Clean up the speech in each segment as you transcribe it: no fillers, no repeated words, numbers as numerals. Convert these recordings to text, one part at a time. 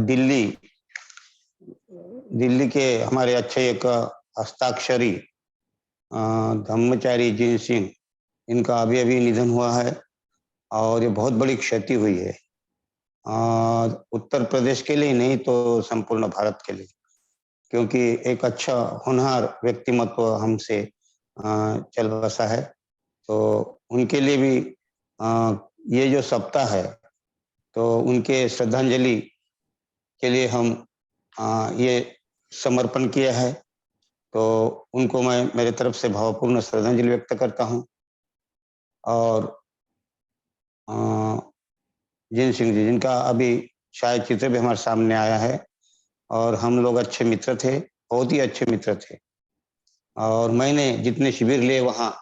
दिल्ली दिल्ली के हमारे अच्छे एक हस्ताक्षरी धम्मचारी जीन सिंह, इनका अभी अभी निधन हुआ है और ये बहुत बड़ी क्षति हुई है उत्तर प्रदेश के लिए नहीं तो संपूर्ण भारत के लिए, क्योंकि एक अच्छा होनहार व्यक्तिमत्व हमसे चल बसा है। तो उनके लिए भी ये जो सप्ताह है तो उनके श्रद्धांजलि के लिए हम ये समर्पण किया है। तो उनको मैं मेरे तरफ से भावपूर्ण श्रद्धांजलि व्यक्त करता हूँ। और जिन सिंह जी, जिनका अभी शायद चित्र भी हमारे सामने आया है, और हम लोग अच्छे मित्र थे, बहुत ही अच्छे मित्र थे। और मैंने जितने शिविर लिए वहाँ,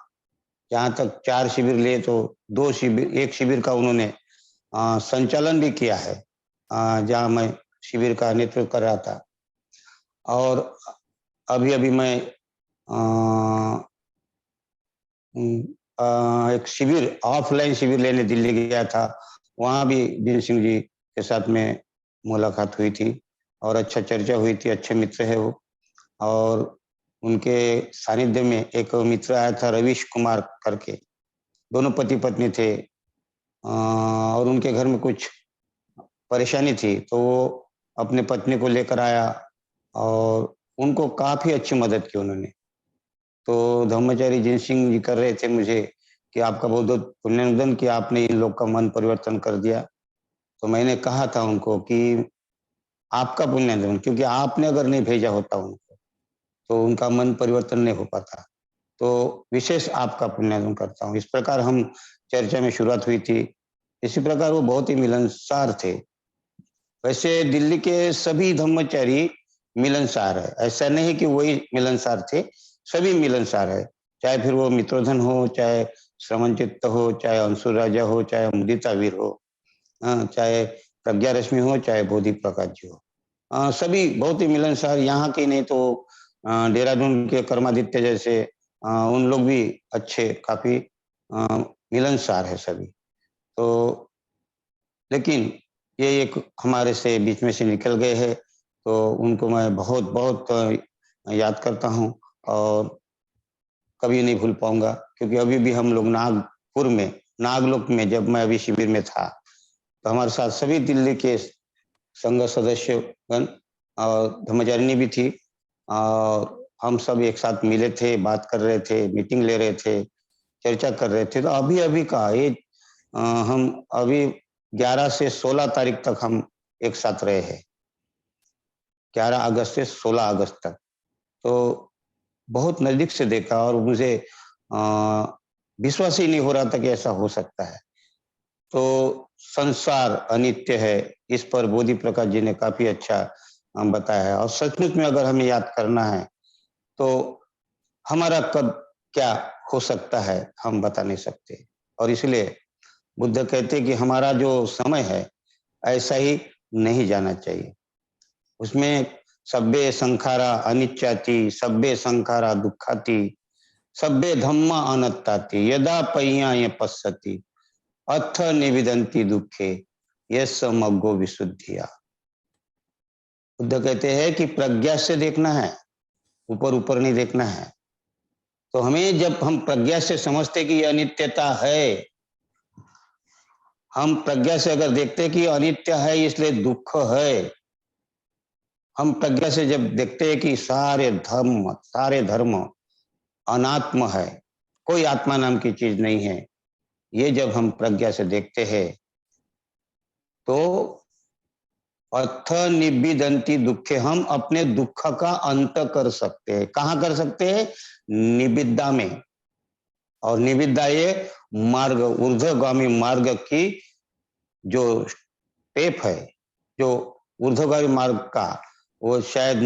जहाँ तक 4 शिविर लिए तो 2 शिविर, 1 शिविर का उन्होंने संचालन भी किया है, जहाँ मैं शिविर का नेतृत्व कर रहा था। और अभी अभी मैं एक शिविर, ऑफलाइन शिविर लेने दिल्ली गया था, वहाँ भी जिन सिंह जी के साथ में मुलाकात हुई थी और अच्छा चर्चा हुई थी। अच्छे मित्र है वो। और उनके सानिध्य में एक मित्र आया था, रवीश कुमार करके, दोनों पति पत्नी थे और उनके घर में कुछ परेशानी थी, तो वो अपने पत्नी को लेकर आया और उनको काफी अच्छी मदद की उन्होंने। तो धम्मचारी जीन सिंह जी कर रहे थे मुझे कि आपका बहुत बहुत पुण्यनंदन कि आपने इन लोग का मन परिवर्तन कर दिया। तो मैंने कहा था उनको कि आपका पुण्यनंदन, क्योंकि आपने अगर नहीं भेजा होता उनको तो उनका मन परिवर्तन नहीं हो पाता। तो विशेष आपका पुण्यनंदन करता हूँ। इस प्रकार हम चर्चा में शुरुआत हुई थी। इसी प्रकार वो बहुत ही मिलनसार थे। वैसे दिल्ली के सभी धम्मचारी मिलनसार है, ऐसा नहीं कि वही मिलनसार थे, सभी मिलनसार है। चाहे फिर वो मित्रोधन हो, चाहे श्रवणचित्त हो, चाहे अंशु राजा हो, चाहे मुदिता वीर हो, चाहे प्रज्ञा रश्मि हो, चाहे बोधि प्रकाश जी हो, सभी बहुत ही मिलनसार। यहाँ के नहीं तो देहरादून के कर्मादित्य जैसे उन लोग भी अच्छे, काफी मिलनसार है सभी। तो लेकिन ये एक हमारे से बीच में से निकल गए हैं, तो उनको मैं बहुत बहुत याद करता हूँ और कभी नहीं भूल पाऊंगा। क्योंकि अभी भी हम लोग नागपुर में, नागलोक में, जब मैं अभी शिविर में था तो हमारे साथ सभी दिल्ली के संघ सदस्यगण और धर्मचारिणी भी थी, और हम सब एक साथ मिले थे, बात कर रहे थे, मीटिंग ले रहे थे, चर्चा कर रहे थे। तो अभी अभी का ये हम अभी 11 से 16 तारीख तक हम एक साथ रहे हैं, 11 अगस्त से 16 अगस्त तक। तो बहुत नजदीक से देखा और मुझे विश्वास ही नहीं हो रहा था कि ऐसा हो सकता है। तो संसार अनित्य है, इस पर बोधि प्रकाश जी ने काफी अच्छा बताया है। और सचमुच में अगर हमें याद करना है तो हमारा कब क्या हो सकता है हम बता नहीं सकते। और इसलिए बुद्ध कहते हैं कि हमारा जो समय है ऐसा ही नहीं जाना चाहिए। उसमें सब्बे संखारा अनिच्चाति, सब्बे संखारा दुखाति, सब्बे धम्मा अनत्ताति, यदा पय्याय पश्यति अथ निविदन्ति दुखे यस मग्गो विशुद्धिया। बुद्ध कहते हैं कि प्रज्ञा से देखना है, ऊपर ऊपर नहीं देखना है। तो हमें जब हम प्रज्ञा से समझते कि अनित्यता है, हम प्रज्ञा से अगर देखते कि अनित्य है इसलिए दुख है, हम प्रज्ञा से जब देखते हैं कि सारे धर्म अनात्म है, कोई आत्मा नाम की चीज नहीं है, ये जब हम प्रज्ञा से देखते हैं तो अथ निबिदंती दुखे, हम अपने दुख का अंत कर सकते हैं। कहाँ कर सकते हैं? निबिद्दा में। और निबिद्दा ये मार्ग, ऊर्ध्वगामी मार्ग की जो स्टेप है, जो ऊर्ध्वगामी मार्ग का, वो शायद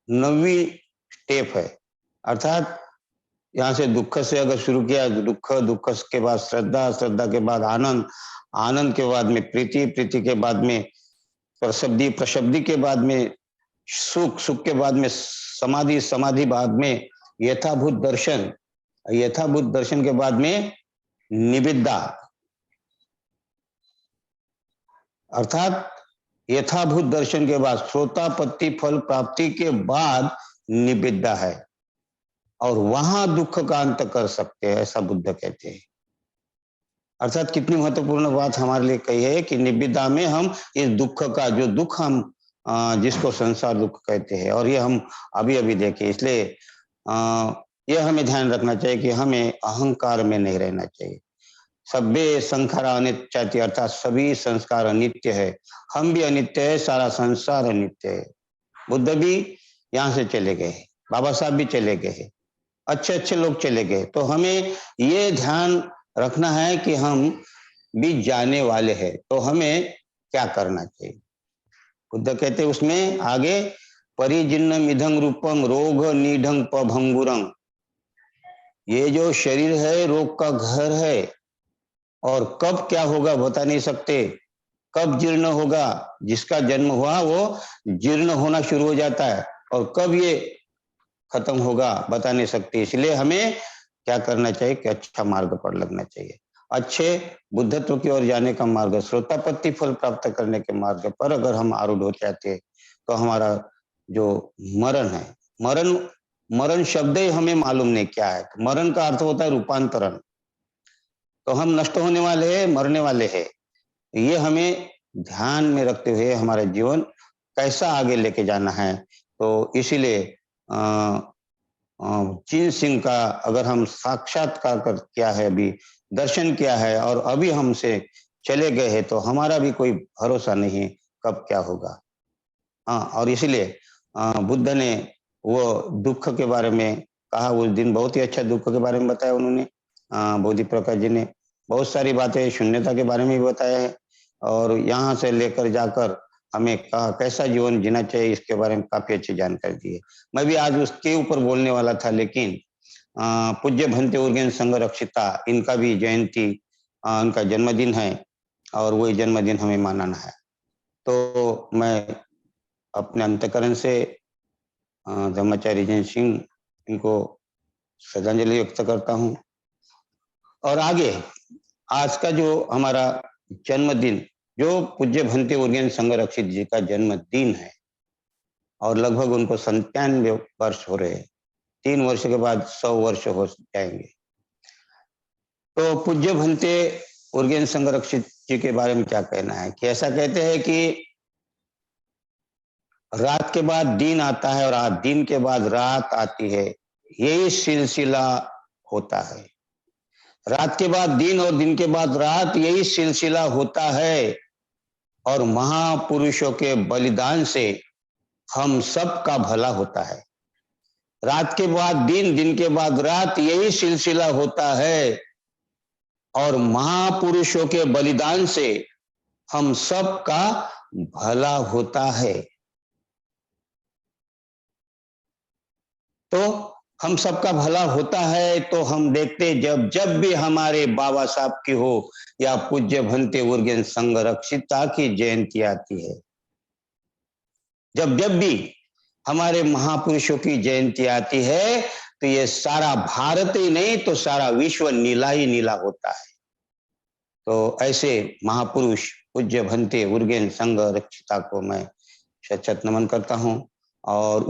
9वीं स्टेप है। अर्थात यहाँ से दुख से अगर शुरू किया, दुख, दुख के बाद श्रद्धा, श्रद्धा के बाद आनंद, आनंद के बाद में प्रीति, प्रीति के बाद में प्रशब्दी, प्रशब्दी के बाद में सुख, सुख के बाद में समाधि, समाधि बाद में यथाभूत दर्शन, यथाभूत दर्शन के बाद में निविद्दा। अर्थात यथाभूत दर्शन के बाद, श्रोतापत्ति फल प्राप्ति के बाद निबिद्दा है, और वहां दुख का अंत कर सकते हैं, ऐसा बुद्ध कहते हैं। अर्थात कितनी महत्वपूर्ण बात हमारे लिए कही है कि निबिद्दा में हम इस दुख का, जो दुख हम जिसको संसार दुख कहते हैं, और ये हम अभी अभी देखे, इसलिए यह हमें ध्यान रखना चाहिए कि हमें अहंकार में नहीं रहना चाहिए। सभ्य संखारा अनित्याति, अर्थात सभी संस्कार अनित्य है, हम भी अनित्य है, सारा संसार अनित्य है। बुद्ध भी यहाँ से चले गए, बाबा साहब भी चले गए, अच्छे अच्छे लोग चले गए, तो हमें ये ध्यान रखना है कि हम भी जाने वाले हैं, तो हमें क्या करना चाहिए। बुद्ध कहते उसमें आगे, परिजिन्न मिधंग रूपम रोग निढंग पभंगुरंग, ये जो शरीर है रोग का घर है, और कब क्या होगा बता नहीं सकते, कब जीर्ण होगा, जिसका जन्म हुआ वो जीर्ण होना शुरू हो जाता है, और कब ये खत्म होगा बता नहीं सकते। इसलिए हमें क्या करना चाहिए कि अच्छा मार्ग पर लगना चाहिए, अच्छे बुद्धत्व की ओर जाने का मार्ग, श्रोतापत्ति फल प्राप्त करने के मार्ग पर अगर हम आरूढ़ हो जाते हैं, तो हमारा जो मरण है, मरण मरण शब्द ही हमें मालूम नहीं क्या है। मरण का अर्थ होता है रूपांतरण, तो हम नष्ट होने वाले हैं, मरने वाले हैं। ये हमें ध्यान में रखते हुए हमारा जीवन कैसा आगे लेके जाना है। तो इसीलिए चीन सिंह का अगर हम साक्षात्कार कर किया है, अभी दर्शन किया है, और अभी हमसे चले गए हैं, तो हमारा भी कोई भरोसा नहीं कब क्या होगा। हाँ, और इसलिए बुद्ध ने वो दुख के बारे में कहा, उस दिन बहुत ही अच्छा दुख के बारे में बताया उन्होंने। बोधि प्रकाश जी ने बहुत सारी बातें शून्यता के बारे में भी बताया है, और यहाँ से लेकर जाकर हमें कैसा जीवन जीना चाहिए इसके बारे में काफी अच्छी जानकारी दी है। मैं भी आज उसके ऊपर बोलने वाला था, लेकिन पूज्य भंते उर्गेन संघ रक्षिता, इनका भी जयंती, उनका जन्मदिन है, और वही जन्मदिन हमें मनाना है। तो मैं अपने अंतकरण से ब्रह्मचारी जैन सिंह इनको श्रद्धांजलि व्यक्त करता हूँ। और आगे आज का जो हमारा जन्मदिन, जो पूज्य भंते उर्गेन संघ रक्षित जी का जन्मदिन है, और लगभग उनको 97 वर्ष हो रहे हैं, 3 वर्ष के बाद 100 वर्ष हो जाएंगे। तो पूज्य भंते उर्गेन संघ रक्षित जी के बारे में क्या कहना है कि ऐसा कहते हैं कि रात के बाद दिन आता है, और दिन के बाद रात आती है, यही सिलसिला होता है। रात के बाद दिन और दिन के बाद रात, यही सिलसिला होता है, और महापुरुषों के बलिदान से हम सब का भला होता है। रात के बाद दिन, दिन के बाद रात, यही सिलसिला होता है, और महापुरुषों के बलिदान से हम सब का भला होता है। तो हम सबका भला होता है, तो हम देखते जब जब भी हमारे बाबा साहब की हो या पूज्य भंते उर्गेन संघ रक्षिता की जयंती आती है, जब जब भी हमारे महापुरुषों की जयंती आती है, तो ये सारा भारत ही नहीं तो सारा विश्व नीला ही नीला होता है। तो ऐसे महापुरुष पूज्य भंते उर्गेन संघ रक्षिता को मैं शत नमन करता हूँ, और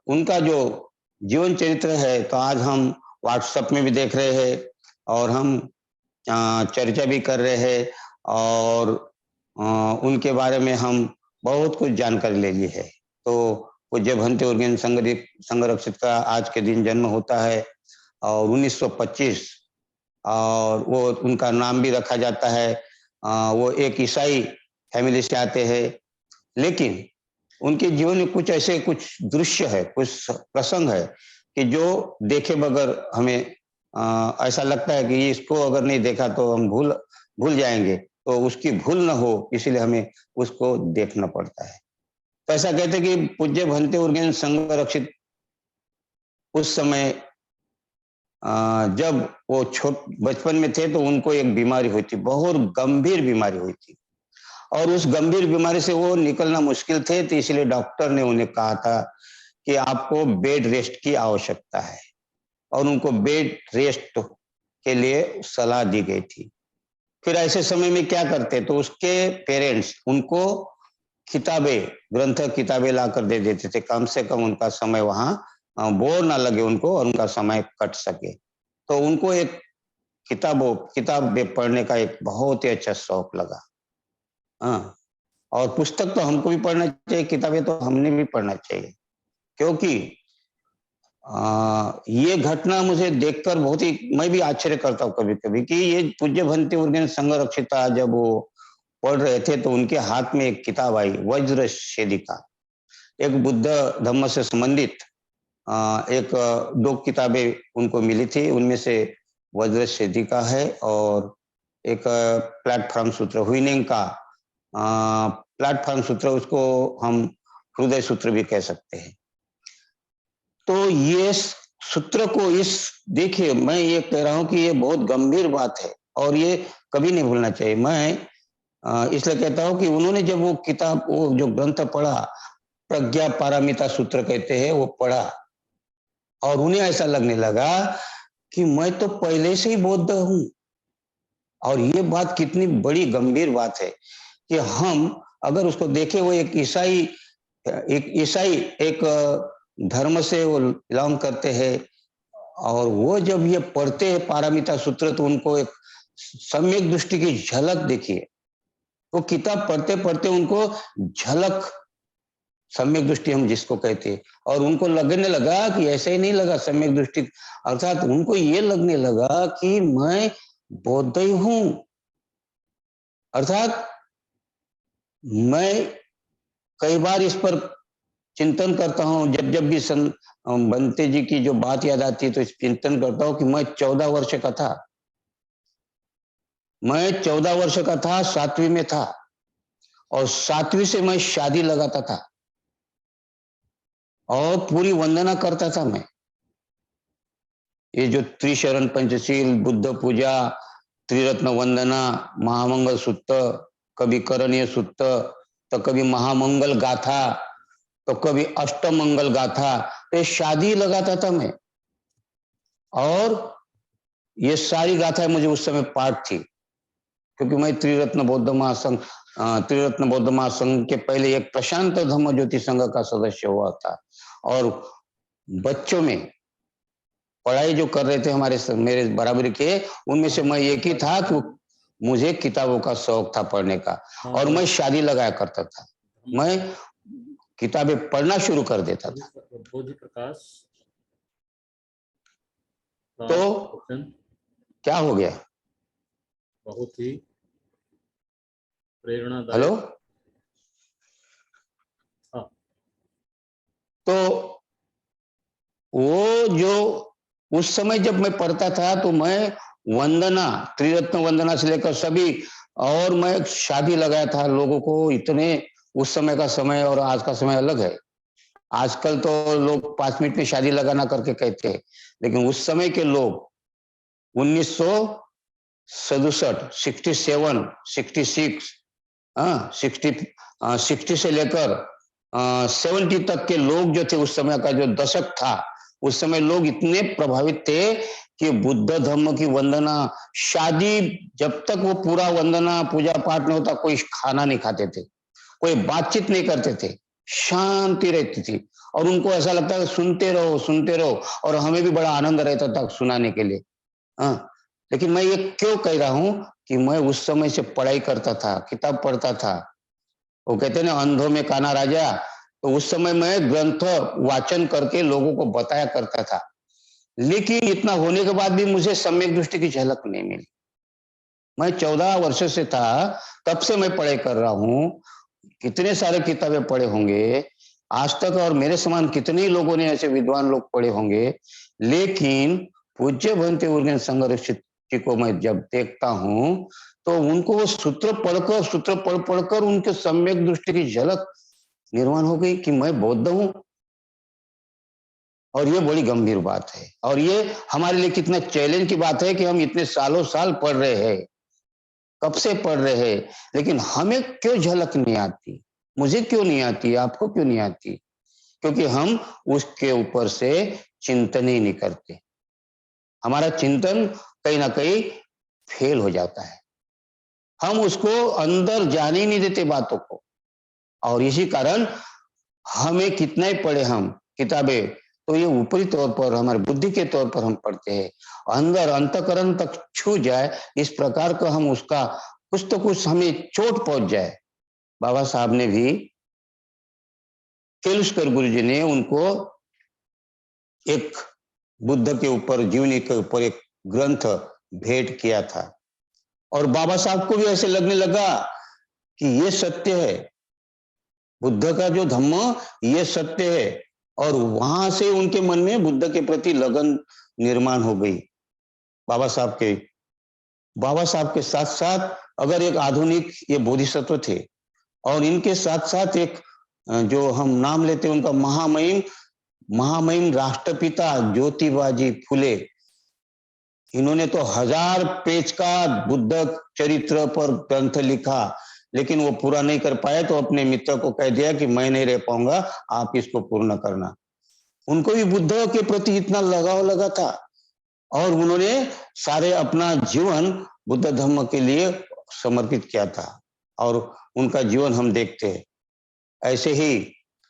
उनका जो जीवन चरित्र है, तो आज हम व्हाट्सएप में भी देख रहे हैं, और हम चर्चा भी कर रहे हैं, और उनके बारे में हम बहुत कुछ जानकारी ले ली है। तो पूज्य भंते उर्गेन संघ रक्षित का आज के दिन जन्म होता है, और 1925, और वो उनका नाम भी रखा जाता है। वो एक ईसाई फैमिली से आते हैं, लेकिन उनके जीवन में कुछ ऐसे कुछ दृश्य है, कुछ प्रसंग है कि जो देखे बगैर हमें ऐसा लगता है कि इसको अगर नहीं देखा तो हम भूल जाएंगे, तो उसकी भूल न हो इसीलिए हमें उसको देखना पड़ता है। तो ऐसा कहते हैं कि पूज्य भंते उर्गेन संघ रक्षित उस समय जब वो बचपन में थे, तो उनको एक बीमारी हुई थी, बहुत गंभीर बीमारी हुई थी, और उस गंभीर बीमारी से वो निकलना मुश्किल थे, तो इसलिए डॉक्टर ने उन्हें कहा था कि आपको बेड रेस्ट की आवश्यकता है, और उनको बेड रेस्ट के लिए सलाह दी गई थी। फिर ऐसे समय में क्या करते, तो उसके पेरेंट्स उनको किताबें, ग्रंथ किताबें लाकर दे देते थे, कम से कम उनका समय वहाँ बोर ना लगे उनको और उनका समय कट सके। तो उनको एक किताबें पढ़ने का एक बहुत ही अच्छा शौक लगा। हाँ, और पुस्तक तो हमको भी पढ़ना चाहिए, किताबें तो हमने भी पढ़ना चाहिए, क्योंकि ये घटना मुझे देखकर बहुत ही मैं भी आश्चर्य करता हूँ कभी-कभी कि ये पूज्य भंते उर्गेन संघ रक्षिता जब वो पढ़ रहे थे तो उनके हाथ में एक किताब आई, वज्र शेदिका। एक बुद्ध धम्म से संबंधित एक 2 किताबें उनको मिली थी, उनमें से वज्र शेदिका है और एक प्लेटफॉर्म सूत्र हुइनेंग का प्लेटफॉर्म सूत्र, उसको हम हृदय सूत्र भी कह सकते हैं। तो ये सूत्र को इस देखिए, मैं ये कह रहा हूं कि ये बहुत गंभीर बात है और ये कभी नहीं भूलना चाहिए। मैं इसलिए कहता हूं कि उन्होंने जब वो किताब, वो जो ग्रंथ पढ़ा, प्रज्ञा पारमिता सूत्र कहते हैं, वो पढ़ा और उन्हें ऐसा लगने लगा कि मैं तो पहले से ही बौद्ध हूं। और ये बात कितनी बड़ी गंभीर बात है कि हम अगर उसको देखें, वो एक ईसाई एक धर्म से वो बिलोंग करते हैं और वो जब ये पढ़ते हैं पारमिता सूत्र तो उनको एक सम्यक दृष्टि की झलक देखिए। वो किताब पढ़ते पढ़ते उनको झलक, सम्यक दृष्टि हम जिसको कहते हैं, और उनको लगने लगा कि ऐसे ही नहीं लगा सम्यक दृष्टि, अर्थात उनको ये लगने लगा कि मैं बौद्ध ही हूं। अर्थात मैं कई बार इस पर चिंतन करता हूँ, जब जब भी बंते जी की जो बात याद आती है तो इस चिंतन करता हूँ कि मैं 14 वर्ष का था। मैं 14 वर्ष का था, 7वीं में था और 7वीं से मैं शादी लगाता था और पूरी वंदना करता था मैं। ये जो त्रिशरण पंचशील, बुद्ध पूजा, त्रिरत्न वंदना, महामंगल सूत्र, कभी करणीय सूत्र, तो कभी महामंगल गाथा, तो कभी अष्टमंगल गाथा, तो ये शादी लगाता था मैं। और ये सारी गाथाएं मुझे उस समय पाठ थी, क्योंकि मैं त्रिरत्न बौद्ध महासंघ के पहले एक प्रशांत धम्म ज्योति संघ का सदस्य हुआ था। और बच्चों में पढ़ाई जो कर रहे थे मेरे बराबरी के, उनमें से मैं एक ही था कि मुझे किताबों का शौक था पढ़ने का और मैं शादी लगाया करता था। मैं किताबें पढ़ना शुरू कर देता था। बोधि प्रकाश तो क्या हो गया? बहुत ही प्रेरणादायक। हेलो, हाँ। तो वो जो उस समय जब मैं पढ़ता था तो मैं वंदना, त्रिरत्न वंदना से लेकर सभी, और मैं शादी लगाया था लोगों को। इतने उस समय का समय और आज का समय अलग है। आजकल तो लोग 5 मिनट में शादी लगाना करके कहते हैं, लेकिन उस समय के लोग 1967, 67, 66, 60 से लेकर 70 तक के लोग जो थे, उस समय का जो दशक था, उस समय लोग इतने प्रभावित थे कि बुद्ध धर्म की वंदना, शादी जब तक वो पूरा वंदना पूजा पाठ नहीं होता, कोई खाना नहीं खाते थे, कोई बातचीत नहीं करते थे, शांति रहती थी और उनको ऐसा लगता है सुनते रहो, और हमें भी बड़ा आनंद रहता था सुनाने के लिए। हाँ, लेकिन मैं ये क्यों कह रहा हूं कि मैं उस समय से पढ़ाई करता था, किताब पढ़ता था। वो कहते हैं ना, अंधों में काना राजा। तो उस समय मैं ग्रंथ वाचन करके लोगों को बताया करता था, लेकिन इतना होने के बाद भी मुझे सम्यक दृष्टि की झलक नहीं मिली। मैं 14 वर्ष से था, तब से मैं पढ़ाई कर रहा हूं। कितने सारे किताबें पढ़े होंगे आज तक, और मेरे समान कितने लोगों ने ऐसे विद्वान लोग पढ़े होंगे, लेकिन पूज्य भंते उर्गेन संघ को मैं जब देखता हूं तो उनको वो सूत्र पढ़कर उनके सम्यक दृष्टि की झलक निर्माण हो गई कि मैं बौद्ध हूं। और ये बड़ी गंभीर बात है और ये हमारे लिए कितना चैलेंज की बात है कि हम इतने सालों साल पढ़ रहे हैं, कब से पढ़ रहे हैं, लेकिन हमें क्यों झलक नहीं आती? मुझे क्यों नहीं आती? आपको क्यों नहीं आती? क्योंकि हम उसके ऊपर से चिंतन ही नहीं करते। हमारा चिंतन कहीं ना कहीं फेल हो जाता है। हम उसको अंदर जाने ही नहीं देते बातों को। और इसी कारण हमें कितना ही पढ़े हम किताबें, तो ये ऊपरी तौर पर हमारे बुद्धि के तौर पर हम पढ़ते हैं। अंदर अंतःकरण तक छू जाए इस प्रकार का हम उसका कुछ तो कुछ हमें चोट पहुंच जाए। बाबा साहब ने भी, केलुस्कर गुरु जी ने उनको एक बुद्ध के ऊपर, जीवनी के ऊपर एक ग्रंथ भेंट किया था। और बाबा साहब को भी ऐसे लगने लगा कि ये सत्य है, बुद्ध का जो धम्म ये सत्य है। और वहां से उनके मन में बुद्ध के प्रति लगन निर्माण हो गई। बाबा साहब के बाबा साहब के साथ साथ अगर एक आधुनिक ये बोधिसत्व थे, और इनके साथ साथ एक जो हम नाम लेते हैं उनका महामहिम महामहिम राष्ट्रपिता ज्योतिबाजी फुले, इन्होंने तो 1000 पेज का बुद्ध चरित्र पर ग्रंथ लिखा, लेकिन वो पूरा नहीं कर पाए तो अपने मित्र को कह दिया कि मैं नहीं रह पाऊंगा, आप इसको पूर्ण करना। उनको भी बुद्ध के प्रति इतना लगाव लगा था, और उन्होंने सारे अपना जीवन बुद्ध धर्म के लिए समर्पित किया था, और उनका जीवन हम देखते हैं। ऐसे ही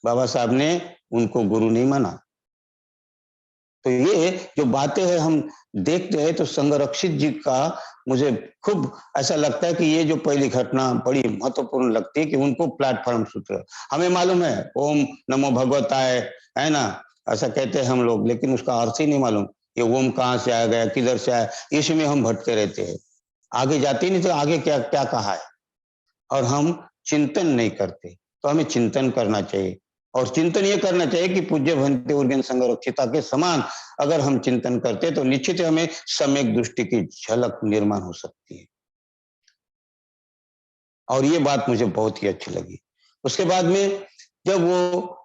बाबा साहब ने उनको गुरु नहीं माना। तो ये जो बातें हैं हम देखते हैं, तो संरक्षित जी का मुझे खूब ऐसा लगता है कि ये जो पहली घटना बड़ी महत्वपूर्ण लगती है कि उनको प्लेटफॉर्म सूत्र, हमें मालूम है ओम नमो भगवताय, है ना, ऐसा कहते हैं हम लोग, लेकिन उसका अर्थ ही नहीं मालूम। ये ओम कहाँ से आ गया, किधर से आया, इसमें हम भटके रहते हैं, आगे जाते ही नहीं तो आगे क्या क्या कहा है, और हम चिंतन नहीं करते। तो हमें चिंतन करना चाहिए, और चिंतन ये करना चाहिए कि पूज्य भंते उर्गेन संरक्षिता के समान अगर हम चिंतन करते तो निश्चित हमें सम्यक दृष्टि की झलक निर्माण हो सकती है। और ये बात मुझे बहुत ही अच्छी लगी। उसके बाद में जब वो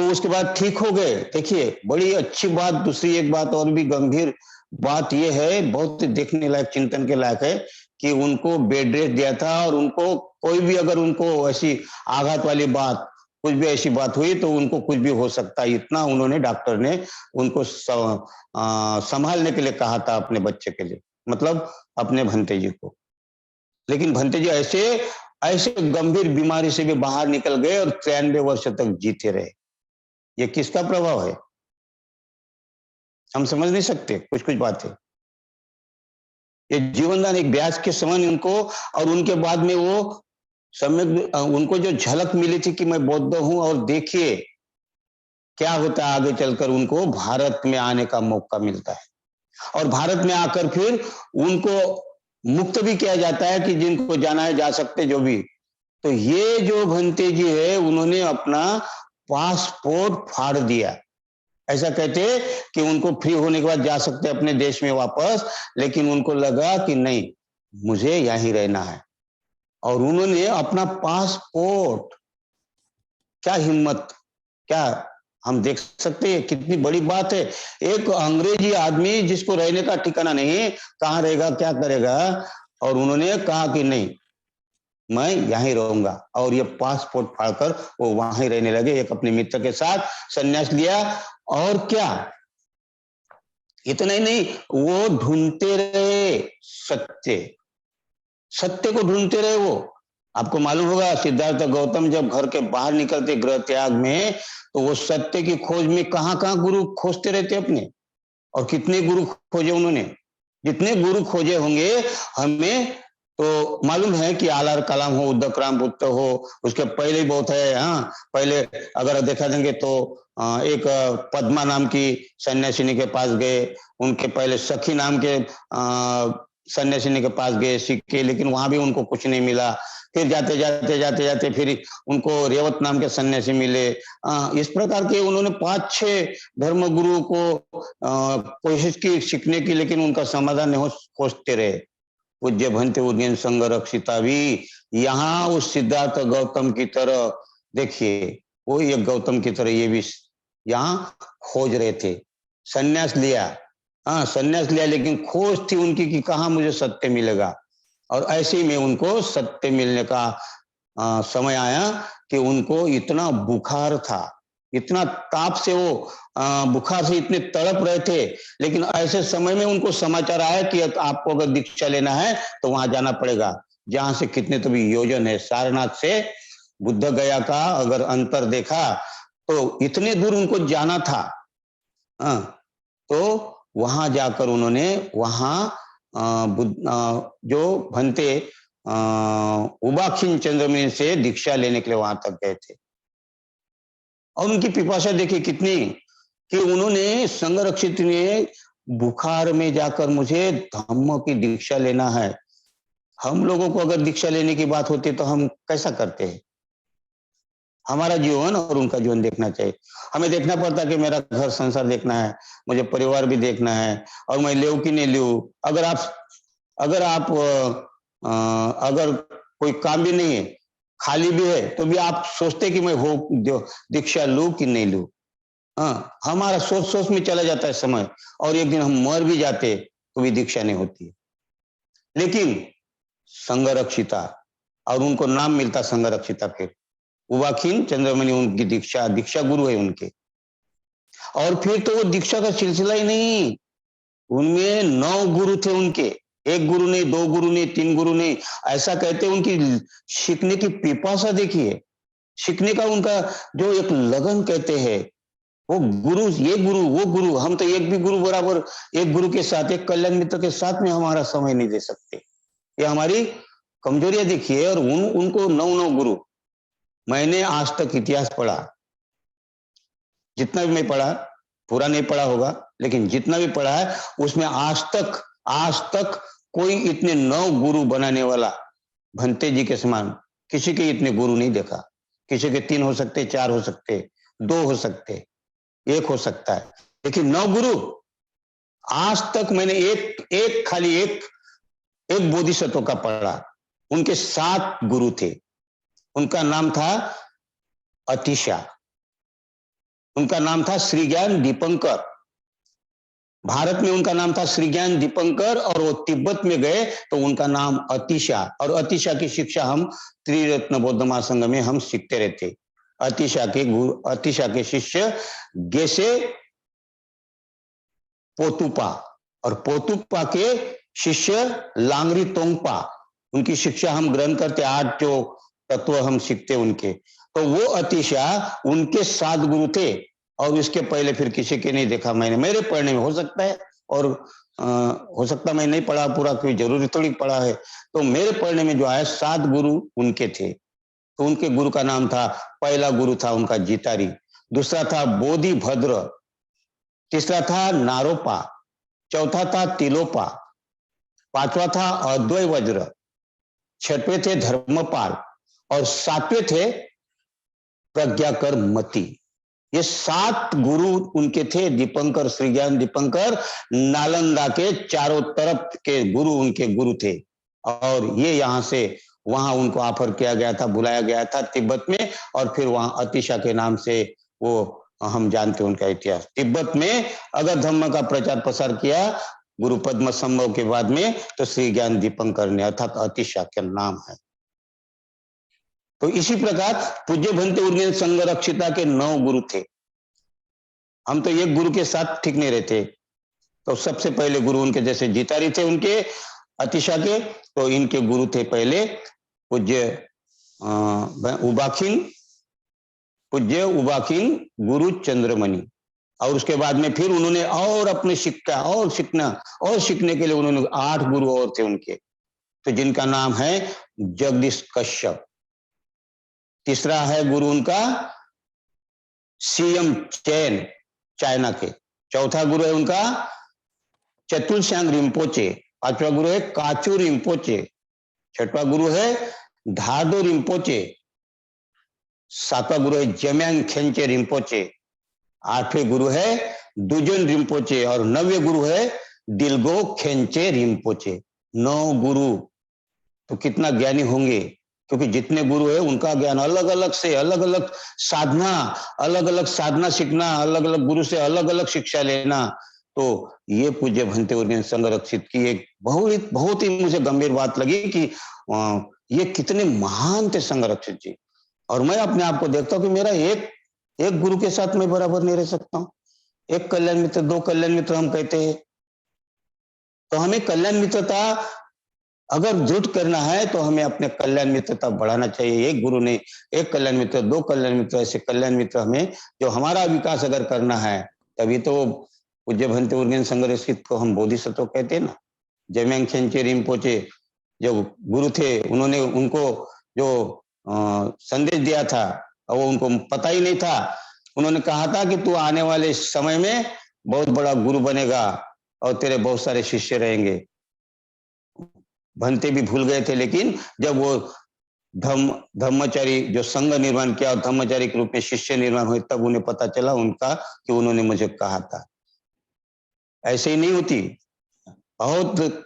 उसके बाद ठीक हो गए, देखिए बड़ी अच्छी बात, दूसरी एक बात और भी गंभीर बात ये है, बहुत देखने लायक, चिंतन के लायक है, कि उनको बेड रेस्ट दिया था, और उनको कोई भी अगर उनको ऐसी आघात वाली बात, कुछ भी ऐसी बात हुई तो उनको कुछ भी हो सकता है, इतना उन्होंने, डॉक्टर ने उनको संभालने के लिए कहा था अपने बच्चे के लिए, मतलब अपने भंते जी को। लेकिन भंते जी ऐसे ऐसे गंभीर बीमारी से भी बाहर निकल गए और 93 वर्ष तक जीते रहे। ये किसका प्रभाव है, हम समझ नहीं सकते कुछ कुछ बातें। ये जीवनदान एक ब्याज के समान उनको, और उनके बाद में वो सम्यक उनको जो झलक मिली थी कि मैं बौद्ध हूं, और देखिए क्या होता है आगे चलकर, उनको भारत में आने का मौका मिलता है, और भारत में आकर फिर उनको मुक्त भी किया जाता है कि जिनको जाना है जा सकते जो भी। तो ये जो भंते जी है, उन्होंने अपना पासपोर्ट फाड़ दिया। ऐसा कहते कि उनको फ्री होने के बाद जा सकते अपने देश में वापस, लेकिन उनको लगा कि नहीं, मुझे यहीं रहना है, और उन्होंने अपना पासपोर्ट, क्या हिम्मत, क्या हम देख सकते हैं, कितनी बड़ी बात है। एक अंग्रेजी आदमी जिसको रहने का ठिकाना नहीं, कहाँ रहेगा, क्या करेगा, और उन्होंने कहा कि नहीं, मैं यहीं रहूंगा, और ये पासपोर्ट फाड़कर वो वहीं रहने लगे, एक अपने मित्र के साथ संन्यास लिया। और क्या, इतना ही नहीं, वो ढूंढते रहे सत्य, सत्य को ढूंढते रहे वो। आपको मालूम होगा सिद्धार्थ गौतम जब घर के बाहर निकलते गृह त्याग में, तो वो सत्य की खोज में कहां कहां गुरु खोजते रहते अपने, और कितने गुरु खोजे उन्होंने, जितने गुरु खोजे होंगे हमें तो मालूम है कि आलार कलाम हो, उद्दकराम पुत्र हो, उसके पहले ही बहुत है। हाँ, पहले अगर देखा जाएंगे तो एक पद्मा नाम की सन्यासिनी के पास गए, उनके पहले सखी नाम के सन्यासिनी के पास गए सीखे, लेकिन वहां भी उनको कुछ नहीं मिला। फिर जाते जाते जाते जाते फिर उनको रेवत नाम के सन्यासी मिले। इस प्रकार के उन्होंने 5-6 धर्म गुरु को कोशिश की सीखने की, लेकिन उनका समाधान नहीं खोजते रहे। पूज्य भंते उर्गेन संरक्षिता भी यहाँ उस सिद्धार्थ गौतम की तरह, देखिए वो एक गौतम की तरह ये भी यहाँ खोज रहे थे, संन्यास लिया। हाँ, संन्यास लिया, लेकिन खोज थी उनकी कि कहाँ मुझे सत्य मिलेगा। और ऐसे ही में उनको सत्य मिलने का समय आया कि उनको इतना बुखार था, इतना ताप से वो बुखार से इतने तड़प रहे थे, लेकिन ऐसे समय में उनको समाचार आया कि आपको अगर दीक्षा लेना है तो वहां जाना पड़ेगा, जहां से कितने तो भी योजन है, सारनाथ से बुद्ध गया का अगर अंतर देखा तो इतने दूर उनको जाना था। हाँ, तो वहां जाकर उन्होंने वहां जो भंते उबाखिन चंद्रमणि से दीक्षा लेने के लिए वहां तक गए थे। और उनकी पिपासा देखिए कितनी, कि उन्होंने संरक्षित ने बुखार में जाकर मुझे धम्म की दीक्षा लेना है। हम लोगों को अगर दीक्षा लेने की बात होती तो हम कैसा करते हैं? हमारा जीवन और उनका जीवन देखना चाहिए। हमें देखना पड़ता है कि मेरा घर संसार देखना है, मुझे परिवार भी देखना है, और मैं लेऊं कि नहीं लेऊं। अगर आप अगर कोई काम भी नहीं है, खाली भी है, तो भी आप सोचते कि मैं हो दीक्षा लूं कि नहीं लूं। हाँ, हमारा सोच सोच में चला जाता है समय, और एक दिन हम मर भी जाते तो भी दीक्षा नहीं होती। लेकिन संगरक्षिता, और उनको नाम मिलता संगरक्षिता के उबाखिन चंद्रमणि उनकी दीक्षा दीक्षा गुरु है उनके। और फिर तो वो दीक्षा का सिलसिला ही नहीं, उनमें 9 गुरु थे उनके, एक गुरु नहीं, 2 गुरु नहीं, 3 गुरु नहीं, ऐसा कहते उनकी सीखने की पिपासा देखिए, सीखने का उनका जो एक लगन कहते हैं, वो गुरु, ये गुरु, वो गुरु, हम तो एक भी गुरु बराबर, एक गुरु के साथ, एक कल्याण मित्र के साथ में हमारा समय नहीं दे सकते। ये हमारी कमजोरियां देखिए। और उनको 9 गुरु। मैंने आज तक इतिहास पढ़ा, जितना भी मैं पढ़ा, पूरा नहीं पढ़ा होगा, लेकिन जितना भी पढ़ा है उसमें आज तक कोई इतने 9 गुरु बनाने वाला भंते जी के समान किसी के इतने गुरु नहीं देखा। किसी के 3 हो सकते, 4 हो सकते, 2 हो सकते, 1 हो सकता है, लेकिन 9 गुरु आज तक मैंने खाली एक बोधिसत्व का पढ़ा। उनके 7 गुरु थे। उनका नाम था अतिशा, उनका नाम था श्री ज्ञान दीपंकर। भारत में उनका नाम था श्री ज्ञान दीपंकर, और वो तिब्बत में गए तो उनका नाम अतिशा। और अतिशा की शिक्षा हम त्रिरत्न बौद्ध महासंघ में हम सीखते रहते। अतिशा के शिष्य गेसे पोतुपा, और पोतुपा के शिष्य लांगरी तोंगपा, उनकी शिक्षा हम ग्रहण करते। 8 जो तत्व हम सीखते उनके, तो वो अतिशा उनके 7 गुरु थे। और इसके पहले फिर किसी के नहीं देखा मैंने, मेरे पढ़ने में हो सकता है, और हो सकता मैं नहीं पढ़ा पूरा, कोई जरूरी थोड़ी पढ़ा है। तो मेरे पढ़ने में जो आया 7 गुरु उनके थे। तो उनके गुरु का नाम था, पहला गुरु था उनका जितारी, दूसरा था बोधि भद्र, तीसरा था नारोपा, चौथा था तिलोपा, 5वां था अद्वय वज्र, 6वें थे धर्मपाल, और 7वें थे प्रज्ञाकर मति। ये 7 गुरु उनके थे। दीपंकर, श्री ज्ञान दीपंकर नालंदा के चारों तरफ के गुरु उनके गुरु थे। और ये यहाँ से वहां उनको ऑफर किया गया था, बुलाया गया था तिब्बत में, और फिर वहां अतिशा के नाम से वो हम जानते उनका इतिहास। तिब्बत में अगर धम्म का प्रचार प्रसार किया गुरु पद्म संभव के बाद में, तो श्री ज्ञान दीपंकर ने, अर्थात अतिशा का नाम है। तो इसी प्रकार पूज्य भंते उर्गेन संगरक्षिता के 9 गुरु थे। हम तो एक गुरु के साथ ठीक नहीं रहते। तो सबसे पहले गुरु उनके जैसे जितारी थे उनके अतिशा के, तो इनके गुरु थे पहले पूज्य उबाखिन गुरु चंद्रमणि। और उसके बाद में फिर उन्होंने और अपने सीखने के लिए उन्होंने 8 गुरु और थे उनके, तो जिनका नाम है जगदीश कश्यप। तीसरा है गुरु उनका सीएम चैन, चाइना के। चौथा गुरु है उनका चतुर्श्यांग रिम्पोचे। 5वां गुरु है काचू रिम्पोचे। 6वां गुरु है धादो रिम्पोचे। 7वां गुरु है जम्यांग खेंचे रिम्पोचे। 8वें गुरु है दुजन रिम्पोचे, और 9वें गुरु है दिलगो खेंचे रिम्पोचे। 9 गुरु, तो कितना ज्ञानी होंगे, क्योंकि जितने गुरु है उनका ज्ञान अलग अलग साधना सीखना, अलग अलग गुरु से अलग अलग शिक्षा लेना। तो ये पूज्य भंते उर्गेन संगरक्षित की एक बहुत ही मुझे गंभीर बात लगी कि ये कितने महान थे संगरक्षित जी। और मैं अपने आप को देखता हूँ कि मेरा एक गुरु के साथ मैं बराबर नहीं रह सकता हूँ। एक कल्याण मित्र, दो कल्याण मित्र हम कहते हैं। तो हमें कल्याण मित्रता अगर दृढ़ करना है तो हमें अपने कल्याण मित्रता बढ़ाना चाहिए। एक गुरु ने, एक कल्याण मित्र, दो कल्याण मित्र, ऐसे कल्याण मित्र हमें, जो हमारा विकास अगर करना है, तभी तो पूज्य भंते उर्गेन संगरक्षित को हम बोधिसत्व कहते हैं ना। जम्यांग खेंचे रिम्पोचे जो गुरु थे, उन्होंने उनको जो संदेश दिया था, और वो उनको पता ही नहीं था। उन्होंने कहा था कि तू आने वाले समय में बहुत बड़ा गुरु बनेगा और तेरे बहुत सारे शिष्य रहेंगे। भंते भी भूल गए थे, लेकिन जब वो धम्मचारी जो संघ निर्माण किया और धम्मचारी के रूप में शिष्य निर्माण हुए, तब उन्हें पता चला उनका कि उन्होंने मुझे कहा था। ऐसे ही नहीं होती, बहुत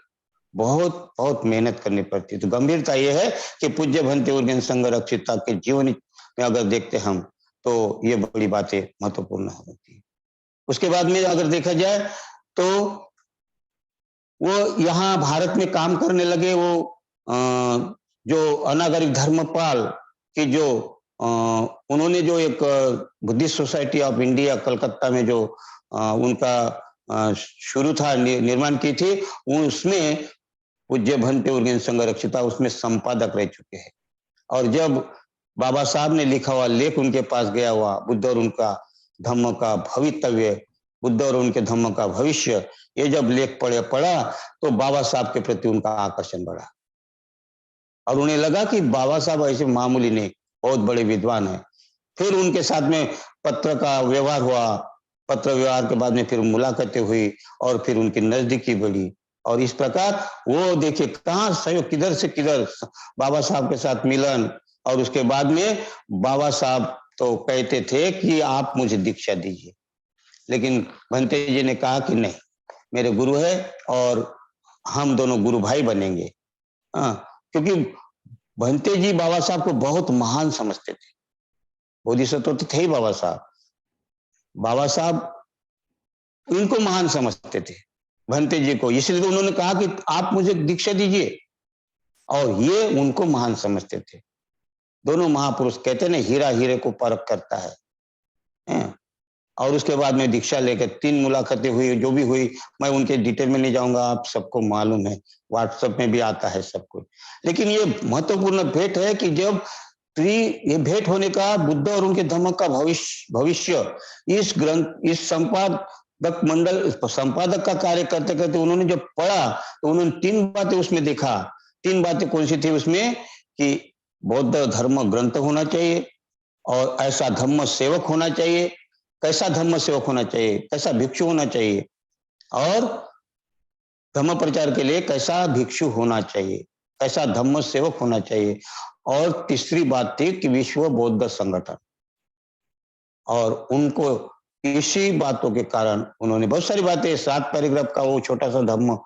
बहुत बहुत मेहनत करनी पड़ती। तो गंभीरता यह है कि पूज्य भंते उर्गेन संघ रक्षिता के जीवन में अगर देखते हम, तो ये बड़ी बातें महत्वपूर्ण होती है। उसके बाद में अगर देखा जाए तो वो यहाँ भारत में काम करने लगे। वो जो अनागरिक धर्मपाल की जो उन्होंने जो एक Buddhist society of India Calcutta में जो उनका शुरू था, निर्माण की थी, उसमें पूज्य भंते उर्गेन संघ रक्षिता उसमें संपादक रह चुके हैं। और जब बाबा साहब ने लिखा हुआ लेख उनके पास गया हुआ, बुद्ध और उनका धम्म का भवितव्य, बुद्ध और उनके धम्म का भविष्य, ये जब लेख पढ़ा तो बाबा साहब के प्रति उनका आकर्षण बढ़ा और उन्हें लगा कि बाबा साहब ऐसे मामूली नहीं, बहुत बड़े विद्वान हैं। फिर उनके साथ में पत्र का व्यवहार हुआ, पत्र व्यवहार के बाद में फिर मुलाकातें हुई और फिर उनकी नजदीकी बढ़ी। और इस प्रकार वो देखिए कहाँ सहयोग, किधर से किधर बाबा साहब के साथ मिलन। और उसके बाद में बाबा साहब तो कहते थे कि आप मुझे दीक्षा दीजिए, लेकिन भंते जी ने कहा कि नहीं, मेरे गुरु है और हम दोनों गुरु भाई बनेंगे। क्योंकि भंते जी बाबा साहब को बहुत महान समझते थे। बोधिसत्व तो थे ही बाबा साहब, बाबा साहब उनको महान समझते थे, भंते जी को, इसलिए तो उन्होंने कहा कि आप मुझे दीक्षा दीजिए, और ये उनको महान समझते थे। दोनों महापुरुष कहते ना, हीरा हीरे को परख करता है। और उसके बाद में दीक्षा लेकर 3 मुलाकातें हुई, जो भी हुई, मैं उनके डिटेल में नहीं जाऊंगा, आप सबको मालूम है, व्हाट्सएप में भी आता है सब कुछ। लेकिन ये महत्वपूर्ण भेंट है कि जब ये भेंट होने का, बुद्ध और उनके धम्म का भविष्य इस ग्रंथ, इस संपादक का कार्य करते करते उन्होंने जब पढ़ा, तो उन्होंने 3 बातें उसमें देखा। 3 बातें कौन सी थी उसमें? कि बौद्ध धर्म ग्रंथ होना चाहिए, और ऐसा धम्म सेवक होना चाहिए। कैसा धम्म सेवक होना चाहिए? कैसा भिक्षु होना चाहिए? और धम्म प्रचार के लिए कैसा भिक्षु होना चाहिए? कैसा धम्म सेवक होना चाहिए? और तीसरी बात थी कि विश्व बौद्ध संगठन। और उनको इसी बातों के कारण उन्होंने बहुत सारी बातें, 7 पैराग्राफ का वो छोटा सा धम्म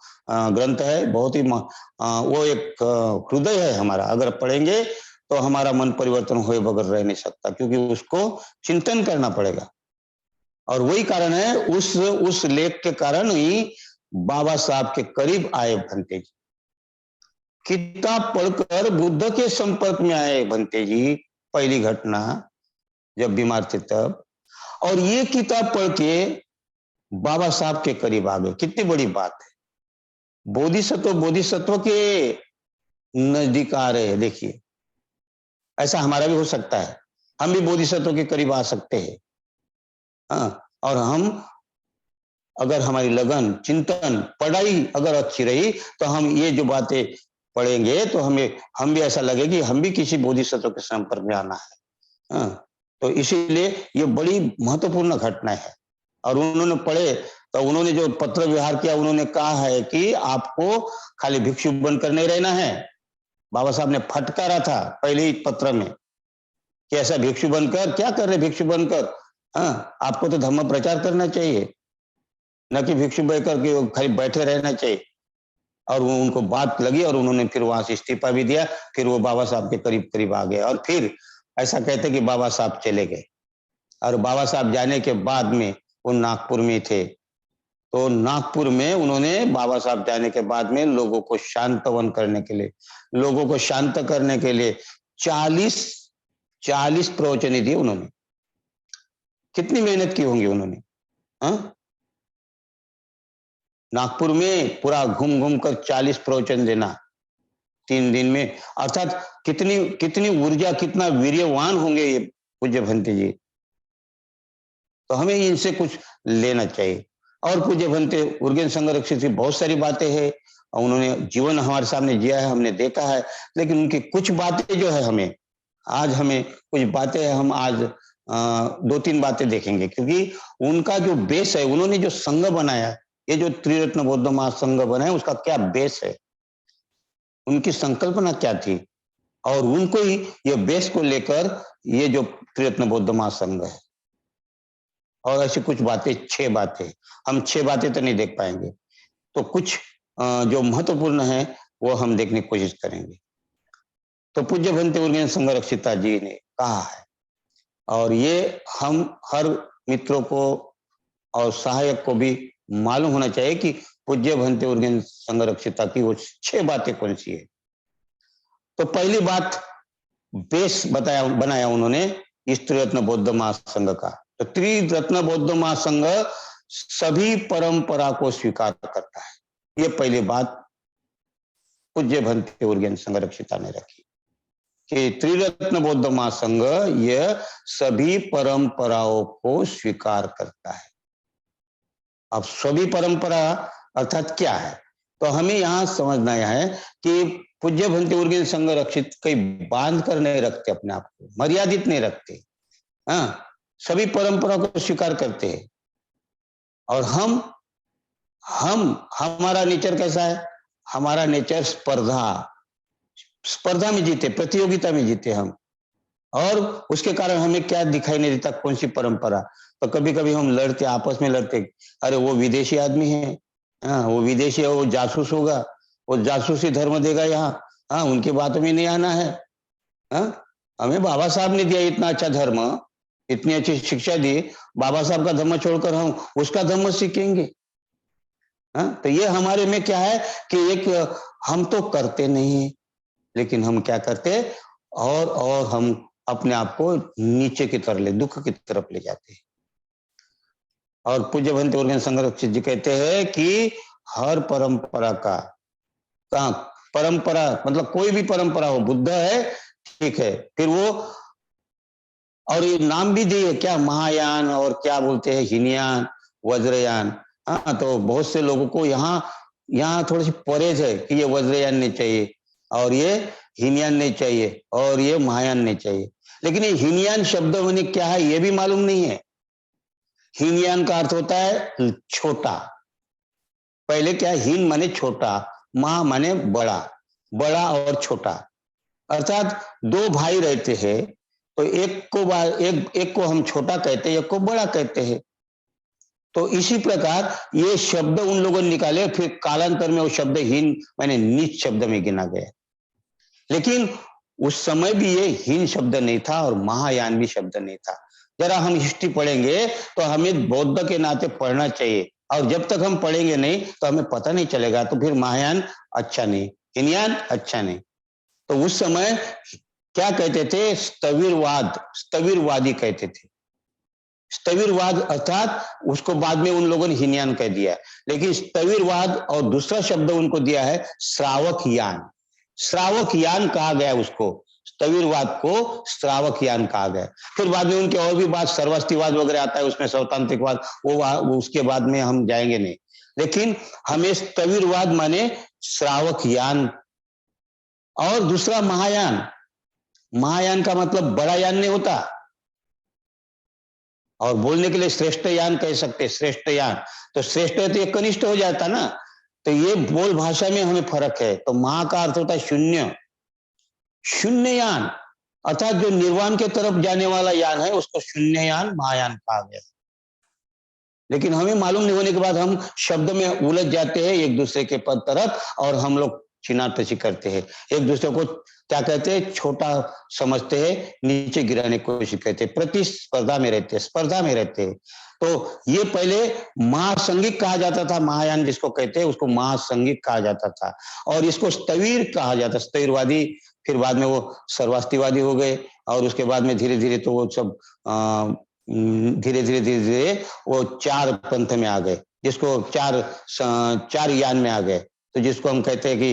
ग्रंथ है, बहुत ही वो एक हृदय है हमारा। अगर पढ़ेंगे तो हमारा मन परिवर्तन हुए बगैर रह नहीं सकता, क्योंकि उसको चिंतन करना पड़ेगा। और वही कारण है, उस लेख के कारण ही बाबा साहब के करीब आए भंते जी। किताब पढ़कर बुद्ध के संपर्क में आए भंते जी, पहली घटना जब बीमार थे तब। और ये किताब पढ़ के बाबा साहब के करीब आ गए। कितनी बड़ी बात है, बोधिसत्व के नजदीक आ रहे हैं। देखिए, ऐसा हमारा भी हो सकता है, हम भी बोधिसत्व के करीब आ सकते हैं। और हम अगर हमारी लगन, चिंतन, पढ़ाई अगर अच्छी रही, तो हम ये जो बातें पढ़ेंगे तो हम भी ऐसा लगे कि हम भी किसी बोधिसत्व के संपर्क में आना है। तो इसीलिए ये बड़ी महत्वपूर्ण घटना है। और उन्होंने पढ़े तो उन्होंने जो पत्र व्यवहार किया, उन्होंने कहा है कि आपको खाली भिक्षु बनकर नहीं रहना है। बाबा साहब ने फटकारा था पहले ही पत्र में कि ऐसा भिक्षु बनकर क्या कर रहे, भिक्षु बनकर आपको तो धम्म प्रचार करना चाहिए, न कि भिक्षु बनकर के खाली बैठे रहना चाहिए। और वो उनको बात लगी और उन्होंने फिर वहां से इस्तीफा भी दिया। फिर वो बाबा साहब के करीब करीब आ गए। और फिर ऐसा कहते कि बाबा साहब चले गए, और बाबा साहब जाने के बाद में वो नागपुर में थे। तो नागपुर में उन्होंने, बाबा साहब जाने के बाद में, लोगों को शांतवन करने के लिए, लोगों को शांत करने के लिए 40 प्रवचन दिए उन्होंने। कितनी मेहनत की होंगी उन्होंने। हाँ, नागपुर में पूरा घूम घूम कर 40 प्रवचन देना 3 दिन में, अर्थात कितनी कितनी ऊर्जा, कितना वीर्यवान होंगे ये पूज्य भंते जी। तो हमें इनसे कुछ लेना चाहिए। और पूज्य भंते उर्गेन संरक्षित की बहुत सारी बातें हैं, और उन्होंने जीवन हमारे सामने जिया है, हमने देखा है। लेकिन उनकी कुछ बातें जो है हमें कुछ बातें हम आज 2-3 बातें देखेंगे, क्योंकि उनका जो बेस है, उन्होंने जो संघ बनाया, ये जो त्रिरत्न बौद्ध महासंघ बनाया, उसका क्या बेस है, उनकी संकल्पना क्या थी, और उनको ही ये बेस को लेकर ये जो त्रिरत्न बौद्ध महासंघ है। और ऐसी कुछ बातें, 6 बातें, हम 6 बातें तो नहीं देख पाएंगे, तो कुछ जो महत्वपूर्ण है वो हम देखने की कोशिश करेंगे। तो पूज्य भंते उर्गेन संरक्षिता जी ने कहा है, और ये हम हर मित्रों को और सहायक को भी मालूम होना चाहिए कि पूज्य भंते उर्गेन संरक्षिता की वो 6 बातें कौन सी है। तो पहली बात, बेस बनाया उन्होंने इस त्रिरत्न बौद्ध महासंघ का। तो त्रिरत्न बौद्ध महासंघ सभी परंपरा को स्वीकार करता है, ये पहली बात पूज्य भंते उर्गेन संरक्षिता ने रखी कि त्रिरत्न बौद्ध महासंघ यह सभी परंपराओं को स्वीकार करता है। अब सभी परंपरा अर्थात क्या है, तो हमें यहां समझना है कि पूज्य भंते उर्गेन संरक्षित कहीं बांध कर नहीं रखते, अपने आप को मर्यादित नहीं रखते। हाँ, सभी परंपरा को स्वीकार करते हैं। और हमारा नेचर कैसा है, हमारा नेचर स्पर्धा में जीते, प्रतियोगिता में जीते हम। और उसके कारण हमें क्या दिखाई नहीं देता, कौन सी परंपरा। तो कभी कभी हम लड़ते, आपस में लड़ते, अरे वो विदेशी आदमी है, हाँ वो विदेशी है, वो जासूस होगा, वो जासूसी धर्म देगा यहाँ, हाँ उनकी बातों में नहीं आना है। हाँ, हमें बाबा साहब ने दिया इतना अच्छा धर्म, इतनी अच्छी शिक्षा दी, बाबा साहब का धर्म छोड़कर हम उसका धर्म सीखेंगे। हाँ, तो ये हमारे में क्या है कि एक हम तो करते नहीं, लेकिन हम क्या करते, और हम अपने आप को नीचे की तरफ दुख की तरफ ले जाते हैं। और पूज्य भंते उर्गेन संरक्षित जी कहते हैं कि हर परंपरा का परंपरा मतलब कोई भी परंपरा हो, बुद्ध है ठीक है, फिर वो, और ये नाम भी दिए क्या, महायान, और क्या बोलते हैं हीनयान, वज्रयान। हाँ, तो बहुत से लोगों को यहाँ थोड़ी सी परहेज है कि ये वज्रयान नहीं चाहिए, और ये हीनयान नहीं चाहिए, और ये महायान नहीं चाहिए। लेकिन ये हीनयान शब्द मैंने क्या है ये भी मालूम नहीं है। हीनयान का अर्थ होता है छोटा। पहले क्या, हीन माने छोटा, महा माने बड़ा, बड़ा और छोटा। अर्थात 2 भाई रहते हैं, तो एक को हम छोटा कहते हैं, एक को बड़ा कहते हैं। तो इसी प्रकार ये शब्द उन लोगों ने निकाले, फिर कालांतर में वो शब्द हीन माने नीच शब्द में गिना गया। लेकिन उस समय भी ये हीन शब्द नहीं था, और महायान भी शब्द नहीं था। जरा हम हिस्ट्री पढ़ेंगे तो हमें बौद्ध के नाते पढ़ना चाहिए, और जब तक हम पढ़ेंगे नहीं तो हमें पता नहीं चलेगा, तो फिर महायान अच्छा नहीं, हीनयान अच्छा नहीं। तो उस समय क्या कहते थे, स्थविरवादी कहते थे। स्थविरवाद अर्थात उसको बाद में उन लोगों ने हीनयान कह दिया, लेकिन स्थविरवाद और दूसरा शब्द उनको दिया है श्रावक यान। श्रावक यान कहा गया उसको, स्थविरवाद को श्रावक यान कहा गया। फिर बाद में उनके और भी बात, सर्वस्तिवाद वगैरह आता है उसमें, स्वतांत्रिकवाद, वो उसके बाद में हम जाएंगे नहीं। लेकिन हमें स्थविरवाद माने श्रावक यान, और दूसरा महायान। महायान का मतलब बड़ा यान नहीं होता, और बोलने के लिए श्रेष्ठ यान कह सकते, श्रेष्ठ यान, तो श्रेष्ठ है तो ये कनिष्ठ हो जाता ना। तो ये बोल भाषा में हमें फर्क है। तो महा का अर्थ होता है शून्य, शून्य यान, अर्थात जो निर्वाण के तरफ जाने वाला यान है उसको शून्य यान, महायान कहा गया। लेकिन हमें मालूम नहीं होने के बाद हम शब्द में उलझ जाते हैं एक दूसरे के पद तरफ, और हम लोग छिनातची करते हैं, एक दूसरे को क्या कहते हैं, छोटा समझते हैं, नीचे गिराने की कोशिश करते हैं, प्रतिस्पर्धा में रहते हैं, स्पर्धा में रहते हैं। तो ये पहले महासंगिक कहा जाता था, महायान जिसको कहते हैं उसको महासंगिक कहा जाता था, और इसको स्थवीर कहा जाता, स्थवीरवादी। फिर बाद में वो सर्वास्तिवादी हो गए, और उसके बाद में धीरे धीरे तो वो सब धीरे धीरे धीरे धीरे वो 4 पंथ में आ गए, जिसको 4 यान में आ गए। तो जिसको हम कहते हैं कि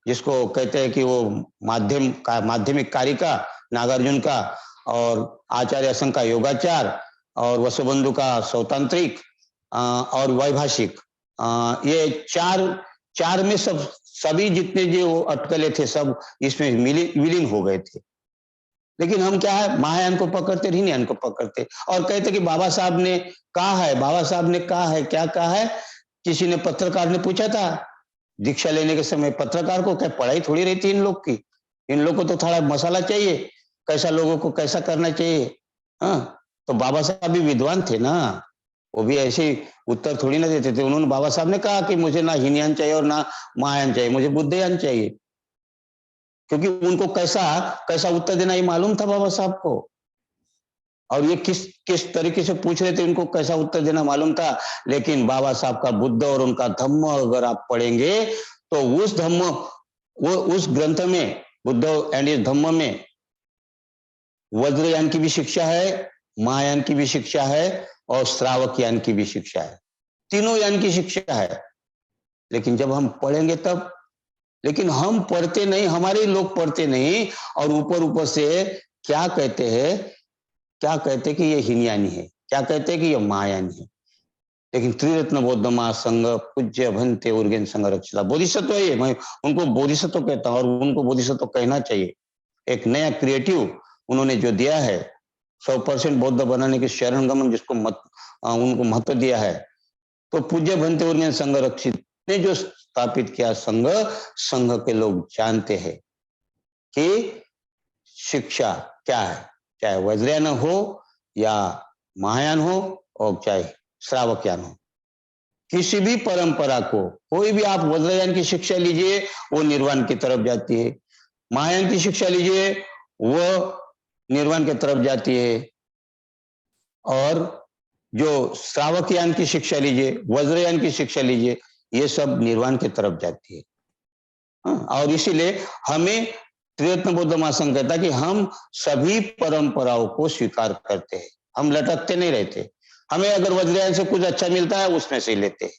जिसको कहते हैं कि वो माध्यमिक कारिका नागार्जुन का, और आचार्य असंग का योगाचार, और वसुबंधु का सौतांत्रिक, और वैभाषिक, ये चार में सभी जितने जो अटकलें थे सब इसमें विलीन हो गए थे। लेकिन हम क्या है, महायान को पकड़ते, हीनयान को पकड़ते, और कहते कि बाबा साहब ने कहा है, बाबा साहब ने कहा है, क्या कहा है? किसी ने, पत्रकार ने पूछा था दीक्षा लेने के समय, पत्रकार को क्या पढ़ाई थोड़ी रहती इन लोग की, इन लोग को तो थोड़ा मसाला चाहिए, कैसा लोगों को कैसा करना चाहिए। हाँ, तो बाबा साहब भी विद्वान थे ना, वो भी ऐसे उत्तर थोड़ी ना देते थे। उन्होंने, बाबा साहब ने कहा कि मुझे ना हीनयान चाहिए और ना महायान चाहिए, मुझे बुद्धयान चाहिए, क्योंकि उनको कैसा कैसा उत्तर देना ये मालूम था बाबा साहब को, और ये किस तरीके से पूछ रहे थे, उनको कैसा उत्तर देना मालूम था। लेकिन बाबा साहब का बुद्ध और उनका धम्म अगर आप पढ़ेंगे तो उस ग्रंथ में, बुद्ध एंड इस धम्म में वज्रयान की भी शिक्षा है, महायान की भी शिक्षा है, और श्रावक यान की भी शिक्षा है, तीनों यान की शिक्षा है। लेकिन जब हम पढ़ेंगे तब, लेकिन हम पढ़ते नहीं, हमारे लोग पढ़ते नहीं, और ऊपर ऊपर से क्या कहते हैं कि ये हीनयानी है, क्या कहते हैं कि ये महायानी है। लेकिन त्रिरत्न बौद्ध महासंघ पूज्य भंते उर्गेन संघ रक्षिता बोधिसत्व है, मैं उनको बोधिसत्व कहता हूं, और उनको बोधिसत्व कहना चाहिए। एक नया क्रिएटिव उन्होंने जो दिया है, 100% बौद्ध बनाने के शरण गमन, जिसको उनको महत्व दिया है। तो पूज्य भंते उर्गेन संघ रक्षित ने जो स्थापित किया संघ के लोग जानते हैं कि शिक्षा क्या है, चाहे वज्रयान हो या महायान हो, और चाहे श्रावकयान हो, किसी भी परंपरा को, कोई भी आप वज्रयान की शिक्षा लीजिए वो निर्वाण की तरफ जाती है, महायान की शिक्षा लीजिए वो निर्वाण की तरफ जाती है, और जो श्रावकयान की शिक्षा लीजिए, वज्रयान की शिक्षा लीजिए, ये सब निर्वाण की तरफ जाती है। और इसीलिए हमें त्रिरत्न बौद्ध महासंघ कहता है कि हम सभी परंपराओं को स्वीकार करते हैं, हम लटकते नहीं रहते। हमें अगर वज्रयान से कुछ अच्छा मिलता है उसमें से लेते हैं,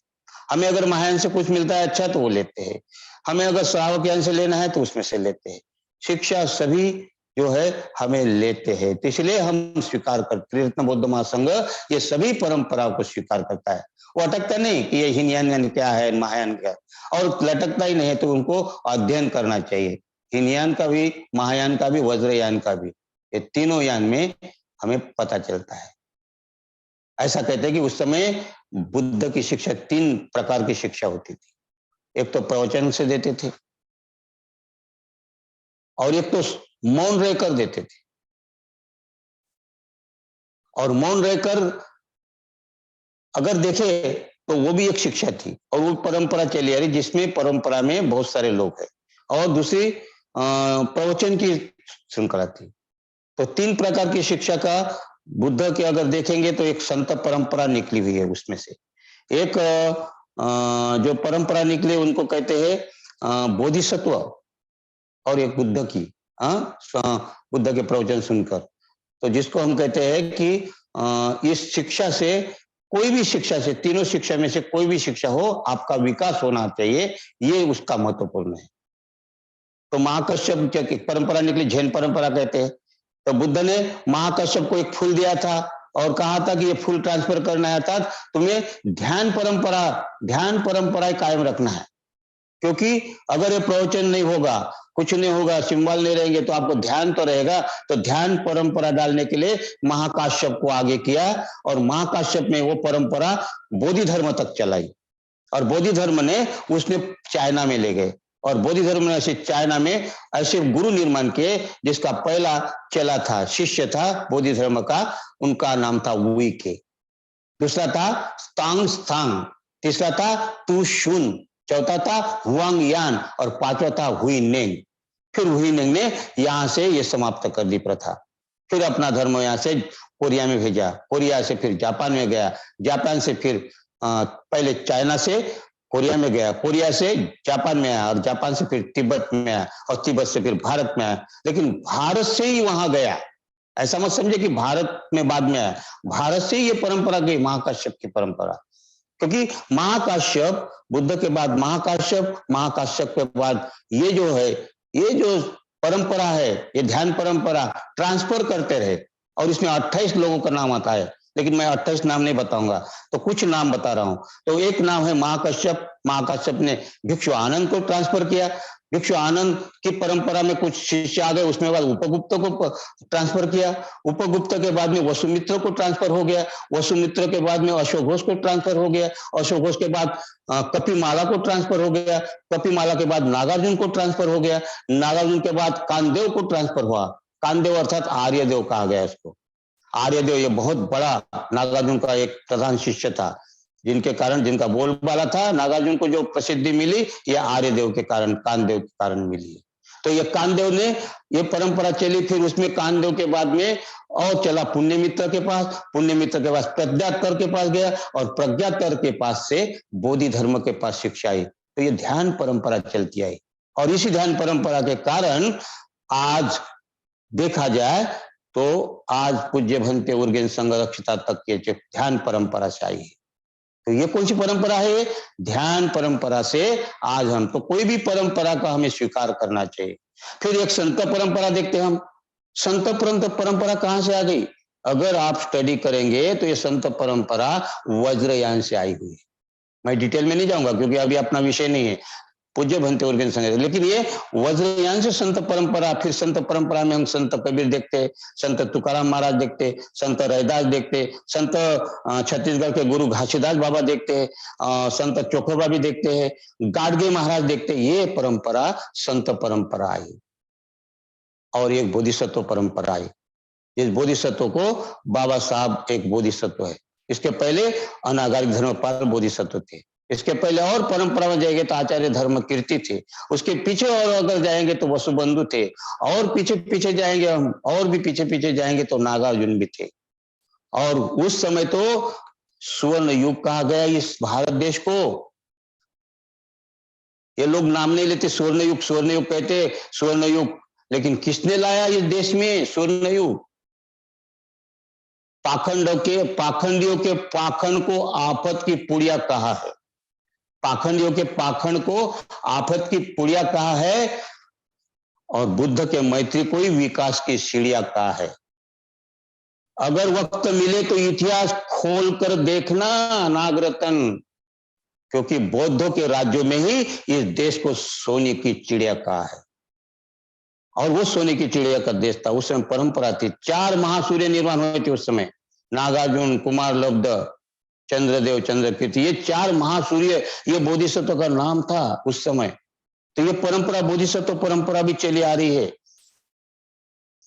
हमें अगर महायान से कुछ मिलता है अच्छा तो वो लेते हैं, हमें अगर श्रावकयान से लेना है तो उसमें से लेते हैं। शिक्षा सभी जो है हमें लेते हैं, तो इसलिए हम स्वीकार करते। त्रिरत्न बौद्ध महासंघ ये सभी परंपराओं को स्वीकार करता है, वो अटकता नहीं कि ये हीनयान क्या है, महायान क्या है, और लटकता ही नहीं है तो उनको अध्ययन करना चाहिए, हीनयान का भी, महायान का भी, वज्रयान का भी, ये तीनों यान में हमें पता चलता है। ऐसा कहते हैं कि उस समय बुद्ध की शिक्षा 3 प्रकार की शिक्षा होती थी, एक तो प्रवचन से देते थे, और एक तो मौन रहकर देते थे, और मौन रहकर अगर देखे तो वो भी एक शिक्षा थी, और वो परंपरा चली आ रही जिसमें परंपरा में बहुत सारे लोग हैं, और दूसरी प्रवचन की श्रृंखला थी। तो 3 प्रकार की शिक्षा का बुद्ध के अगर देखेंगे तो एक संत परंपरा निकली हुई है उसमें से। एक जो परंपरा निकले उनको कहते हैं बोधिसत्व, और एक बुद्ध की, बुद्ध के प्रवचन सुनकर, तो जिसको हम कहते हैं कि इस शिक्षा से, कोई भी शिक्षा से, तीनों शिक्षा में से कोई भी शिक्षा हो, आपका विकास होना चाहिए, ये उसका महत्वपूर्ण है। तो महाकश्यप की परंपरा निकली, जैन परंपरा कहते हैं। तो बुद्ध ने महाकश्यप को एक फूल दिया था और कहा था कि ये फूल ट्रांसफर करना है, था तुम्हें ध्यान परंपरा कायम रखना है, क्योंकि अगर ये प्रवचन नहीं होगा, कुछ नहीं होगा, सिंबल नहीं रहेंगे, तो आपको ध्यान तो रहेगा। तो ध्यान परंपरा डालने के लिए महाकाश्यप को आगे किया, और महाकाश्यप में वो परंपरा बोधि धर्म तक चलाई, और बोधि धर्म ने उसने चाइना में ले गए, और बोधि धर्म ने ऐसे चाइना में ऐसे गुरु निर्माण किए, जिसका पहला चेला था, शिष्य था बोधि धर्म का, उनका नाम था वुई के, दूसरा था स्तांग स्थांग, तीसरा था तू शुन, चौथा था हुआंग यान, और पांचवा था हुई नेंग। फिर हुई नेंग ने यहां से ये समाप्त कर दी प्रथा, फिर अपना धर्म यहां से कोरिया में भेजा, कोरिया से फिर जापान में गया, जापान से फिर पहले चाइना से कोरिया में गया, कोरिया से जापान में आया, और जापान से फिर तिब्बत में आया, और तिब्बत से फिर भारत में आया। लेकिन भारत से ही वहां गया, ऐसा मत समझे कि भारत में बाद में आया, भारत से ये परंपरा गई, महाकाश्यप की परंपरा। क्योंकि महाकाश्यप, बुद्ध के बाद महाकाश्यप, महाकाश्यप के बाद ये जो है, ये जो परंपरा है, ये ध्यान परंपरा ट्रांसफर करते रहे, और इसमें 28 लोगों का नाम आता है, लेकिन मैं 28 नाम नहीं बताऊंगा, तो कुछ नाम बता रहा हूं। तो एक नाम है महाकाश्यप। महाकाश्यप ने भिक्षु आनंद को ट्रांसफर किया, भिक्षु आनंद की परंपरा में कुछ शिष्य आ गए, उसमें बाद उपगुप्त को ट्रांसफर किया, उपगुप्त के बाद में वसुमित्र को ट्रांसफर हो गया, वसुमित्र के बाद में अशोक घोष को ट्रांसफर हो गया, अशोक घोष के बाद कपिमाला को ट्रांसफर हो गया, कपिमाला के बाद नागार्जुन को ट्रांसफर हो गया, नागार्जुन के बाद कामदेव को ट्रांसफर हुआ। कामदेव अर्थात आर्यदेव कहा गया इसको। आर्यदेव ये बहुत बड़ा नागार्जुन का एक प्रधान शिष्य था, जिनके कारण, जिनका बोलबाला था, नागार्जुन को जो प्रसिद्धि मिली ये आर्यदेव के कारण, कामदेव के कारण मिली। तो ये कामदेव ने ये परंपरा चली, फिर उसमें कामदेव के बाद में और चला पुण्यमित्र के पास, पुण्यमित्र के पास प्रज्ञातर के पास गया, और प्रज्ञातर के पास से बोधि धर्म के पास शिक्षा आई। तो ये ध्यान परंपरा चलती आई, और इसी ध्यान परंपरा के कारण आज देखा जाए तो आज पूज्य भंते उर्गेन संरक्षिता तक के ध्यान परंपरा से आई है। तो ये कौन सी परंपरा है? ध्यान परंपरा से आज हम, तो कोई भी परंपरा का हमें स्वीकार करना चाहिए। फिर एक संत परंपरा देखते हैं हम। संत परंपरा कहां से आ गई? अगर आप स्टडी करेंगे तो ये संत परंपरा वज्रयान से आई हुई है। मैं डिटेल में नहीं जाऊंगा क्योंकि अभी अपना विषय नहीं है, पूज्य भंते उर्गेन संघ, लेकिन ये वज्रयान से संत परंपरा। फिर संत परंपरा में हम संत कबीर देखते, संत तुकाराम महाराज देखते, संत रैदास देखते, संत छत्तीसगढ़ के गुरु घासीदास बाबा देखते हैं, संत चोखोबा भी देखते हैं, गाडगे महाराज देखते। ये परंपरा संत परंपरा आई, और एक बोधिसत्व परंपरा आई। इस बोधिसत्व को बाबा साहब एक बोधिसत्व है। इसके पहले अनागारिक धर्मपाल बोधिसत्व थे। इसके पहले और परंपरा में जाएंगे तो आचार्य धर्म कीर्ति थे। उसके पीछे और अगर जाएंगे तो वसुबंधु थे, और पीछे पीछे जाएंगे हम, और भी पीछे पीछे जाएंगे तो नागार्जुन भी थे। और उस समय तो स्वर्ण युग कहा गया इस भारत देश को। ये लोग नाम नहीं लेते स्वर्ण युग, स्वर्ण युग कहते, स्वर्ण युग, लेकिन किसने लाया इस देश में स्वर्ण युग? पाखंडियों के पाखंड को आफत की पुड़िया कहा है। पाखंडियों के पाखंड को आफत की पुड़िया कहा है, और बुद्ध के मैत्री को ही विकास की सीढ़ियां कहा है। अगर वक्त मिले तो इतिहास खोलकर देखना नागरतन, क्योंकि बौद्धों के राज्यों में ही इस देश को सोने की चिड़िया कहा है, और वो सोने की चिड़िया का देश था। उस समय परंपरा थी, 4 महासूर्य निर्माण हुए थे उस समय, नागार्जुन, कुमारलब्ध, चंद्रदेव, चंद्रकीर्ति, ये 4 महासूर्य, ये बोधिसत्व का नाम था उस समय। तो ये परंपरा, बोधिसत्व परंपरा भी चली आ रही है।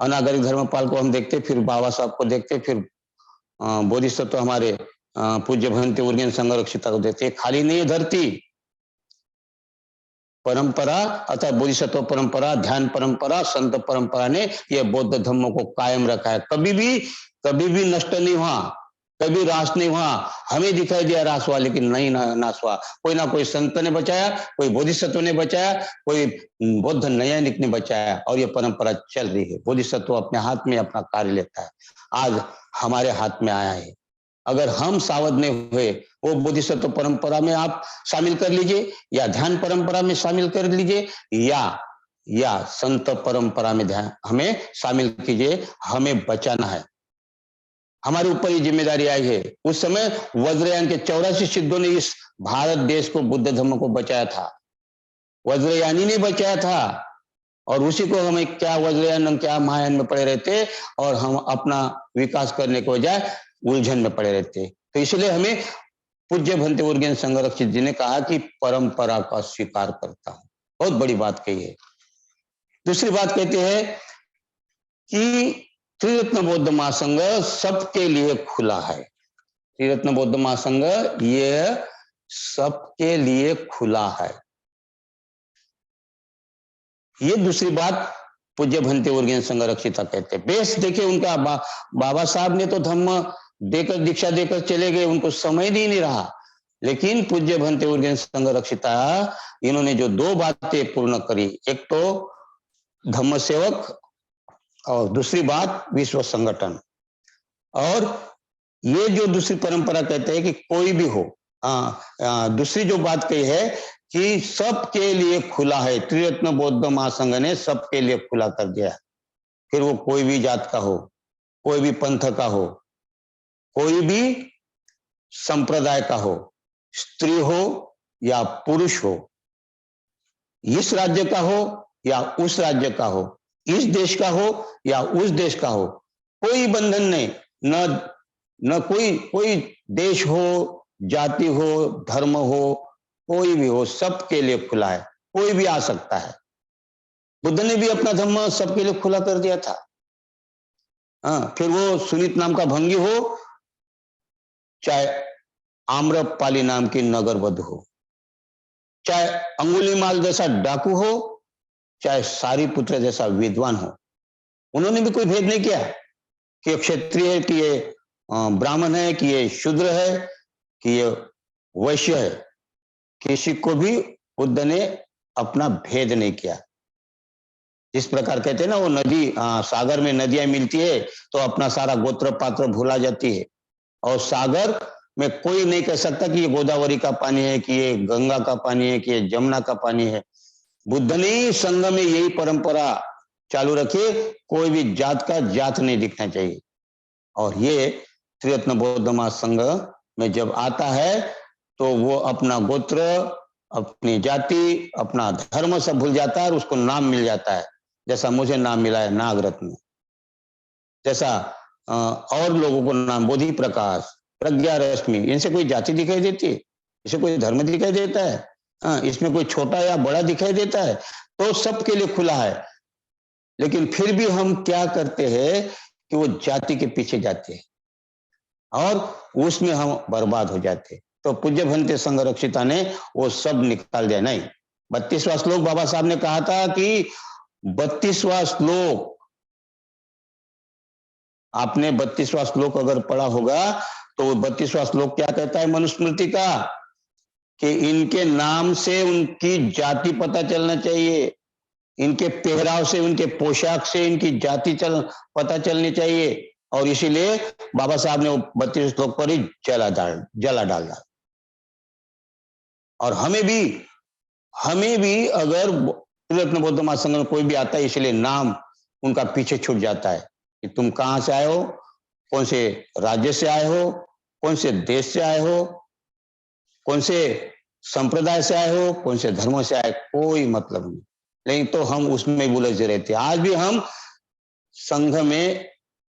अनागरिक धर्मपाल को हम देखते, फिर बाबा साहब को देखते, फिर बोधिसत्व हमारे पूज्य भंते उर्गेन संरक्षिता को देखते। खाली नहीं है धरती। परंपरा अर्थात बोधिसत्व परंपरा, ध्यान परंपरा, संत परंपरा ने यह बौद्ध धर्म को कायम रखा है। कभी भी नष्ट नहीं हुआ, कभी रास नहीं हुआ। हमें दिखाई दिया रास हुआ, लेकिन नहीं नाश हुआ। कोई ना कोई संत ने बचाया, कोई बोधिसत्व ने बचाया, कोई बौद्ध नैयायिक ने बचाया, और ये परंपरा चल रही है। बोधिसत्व अपने हाथ में अपना कार्य लेता है, आज हमारे हाथ में आया है। अगर हम सावध नहीं हुए, वो बोधिसत्व परंपरा में आप शामिल कर लीजिए, या ध्यान परंपरा में शामिल कर लीजिए, या संत परंपरा में ध्यान हमें शामिल कीजिए। हमें बचाना है, हमारे ऊपर ये जिम्मेदारी आई है। उस समय वज्रयान के 84 सिद्धों ने इस भारत देश को, बुद्ध धर्म को बचाया था, वज्रयानी ने बचाया था। और उसी को हमें क्या वज्रयान, क्या महायान में पड़े रहते, और हम अपना विकास करने के बजाय उलझन में पड़े रहते। तो इसलिए हमें पूज्य भंते उर्गेन संरक्षित जी ने कहा कि परंपरा का स्वीकार करता हूं। बहुत बड़ी बात कही है। दूसरी बात कहते हैं कि त्रिरत्न बौद्ध महासंघ सबके लिए खुला है। त्रिरत्न बौद्ध महासंघ ये सबके लिए खुला है। ये दूसरी बात पूज्य भंते उर्गेन संरक्षिता कहते हैं। बेस देखिए, उनका बाबा साहब ने तो धम्म देकर, दीक्षा देकर चले गए, उनको समय नहीं रहा। लेकिन पूज्य भंते उर्गेन संरक्षिता, इन्होंने जो 2 बातें पूर्ण करी, एक तो धम्म सेवक और दूसरी बात विश्व संगठन। और ये जो दूसरी परंपरा कहते हैं कि कोई भी हो, दूसरी जो बात कही है कि सबके लिए खुला है, त्रिरत्न बौद्ध महासंघ ने सबके लिए खुला कर दिया। फिर वो कोई भी जात का हो, कोई भी पंथ का हो, कोई भी संप्रदाय का हो, स्त्री हो या पुरुष हो, इस राज्य का हो या उस राज्य का हो, इस देश का हो या उस देश का हो, कोई बंधन नहीं। न न कोई देश हो, जाति हो, धर्म हो, कोई भी हो, सबके लिए खुला है, कोई भी आ सकता है। बुद्ध ने भी अपना धर्म सबके लिए खुला कर दिया था। फिर वो सुनीत नाम का भंगी हो, चाहे आम्रपाली नाम की नगरवध हो, चाहे अंगुलीमाल जैसा डाकू हो, चाहे सारीपुत्र जैसा विद्वान हो, उन्होंने भी कोई भेद नहीं किया कि क्षत्रिय है, कि ये ब्राह्मण है, कि ये शूद्र है, कि ये वैश्य है। किसी को भी बुद्ध ने अपना भेद नहीं किया। जिस प्रकार कहते हैं ना, वो नदी, सागर में नदियां मिलती है तो अपना सारा गोत्र पात्र भूला जाती है, और सागर में कोई नहीं कह सकता कि ये गोदावरी का पानी है, कि ये गंगा का पानी है, कि ये जमुना का पानी है। बुद्ध ने संघ में यही परंपरा चालू रखी, कोई भी जात का जात नहीं दिखना चाहिए। और ये त्रिरत्न बौद्ध महासंघ में जब आता है तो वो अपना गोत्र, अपनी जाति, अपना धर्म सब भूल जाता है और उसको नाम मिल जाता है। जैसा मुझे नाम मिला है नागरत्न, जैसा और लोगों को नाम बोधि प्रकाश, प्रज्ञा रश्मि, इनसे कोई जाति दिखाई देती है? इसे कोई धर्म दिखाई देता है? इसमें कोई छोटा या बड़ा दिखाई देता है? तो सबके लिए खुला है। लेकिन फिर भी हम क्या करते हैं कि वो जाति के पीछे जाते हैं और उसमें हम बर्बाद हो जाते हैं। तो पूज्य भंते संरक्षिता ने वो सब निकाल दिया। नहीं, 32वां श्लोक बाबा साहब ने कहा था कि 32वां श्लोक, आपने 32वां श्लोक अगर पढ़ा होगा तो 32वां श्लोक क्या कहता है मनुस्मृति का, कि इनके नाम से उनकी जाति पता चलना चाहिए, इनके पहराव से, उनके पोशाक से इनकी जाति पता चलनी चाहिए। और इसीलिए बाबा साहब ने वो 32 श्लोक पर ही जला डाला। और हमें भी अगर त्रिरत्न बौद्ध महासंघ में कोई भी आता है, इसलिए नाम उनका पीछे छूट जाता है कि तुम कहां से आए हो, कौन से राज्य से आए हो, कौन से देश से आए हो, कौन से संप्रदाय से आए हो, कौन से धर्मों से आए, कोई मतलब नहीं। लेकिन तो हम उसमें उलझे रहते। आज भी हम संघ में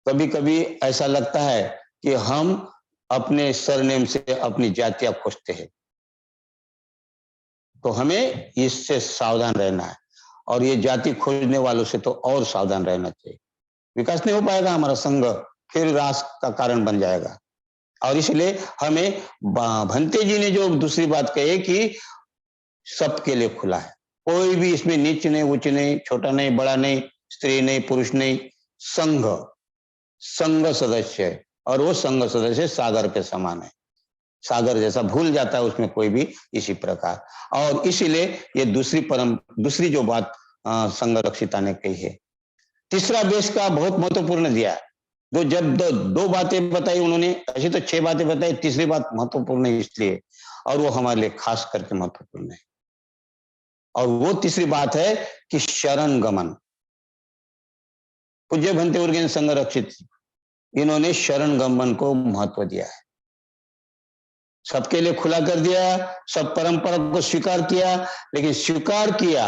कभी कभी ऐसा लगता है कि हम अपने सरनेम से अपनी जातियां खोजते हैं। तो हमें इससे सावधान रहना है, और ये जाति खोजने वालों से तो और सावधान रहना चाहिए। विकास नहीं हो पाएगा हमारा संघ, फिर रास का कारण बन जाएगा। और इसलिए हमें भंते जी ने जो दूसरी बात कही कि सबके लिए खुला है, कोई भी इसमें नीच नहीं, उच्च नहीं, छोटा नहीं, बड़ा नहीं, स्त्री नहीं, पुरुष नहीं, संघ सदस्य है। और वो संघ सदस्य सागर के समान है, सागर जैसा भूल जाता है उसमें कोई भी, इसी प्रकार। और इसीलिए ये दूसरी जो बात संरक्षिता ने कही है। तीसरा बेस का बहुत महत्वपूर्ण दिया है। दो बातें बताई उन्होंने, ऐसी तो 6 बातें बताई, तीसरी बात महत्वपूर्ण है इसलिए, और वो हमारे लिए खास करके महत्वपूर्ण है। और वो तीसरी बात है कि शरण गमन। पूज्य भंते उर्गेन संरक्षित, इन्होंने शरण गमन को महत्व दिया है। सबके लिए खुला कर दिया, सब परंपरा को स्वीकार किया, लेकिन स्वीकार किया,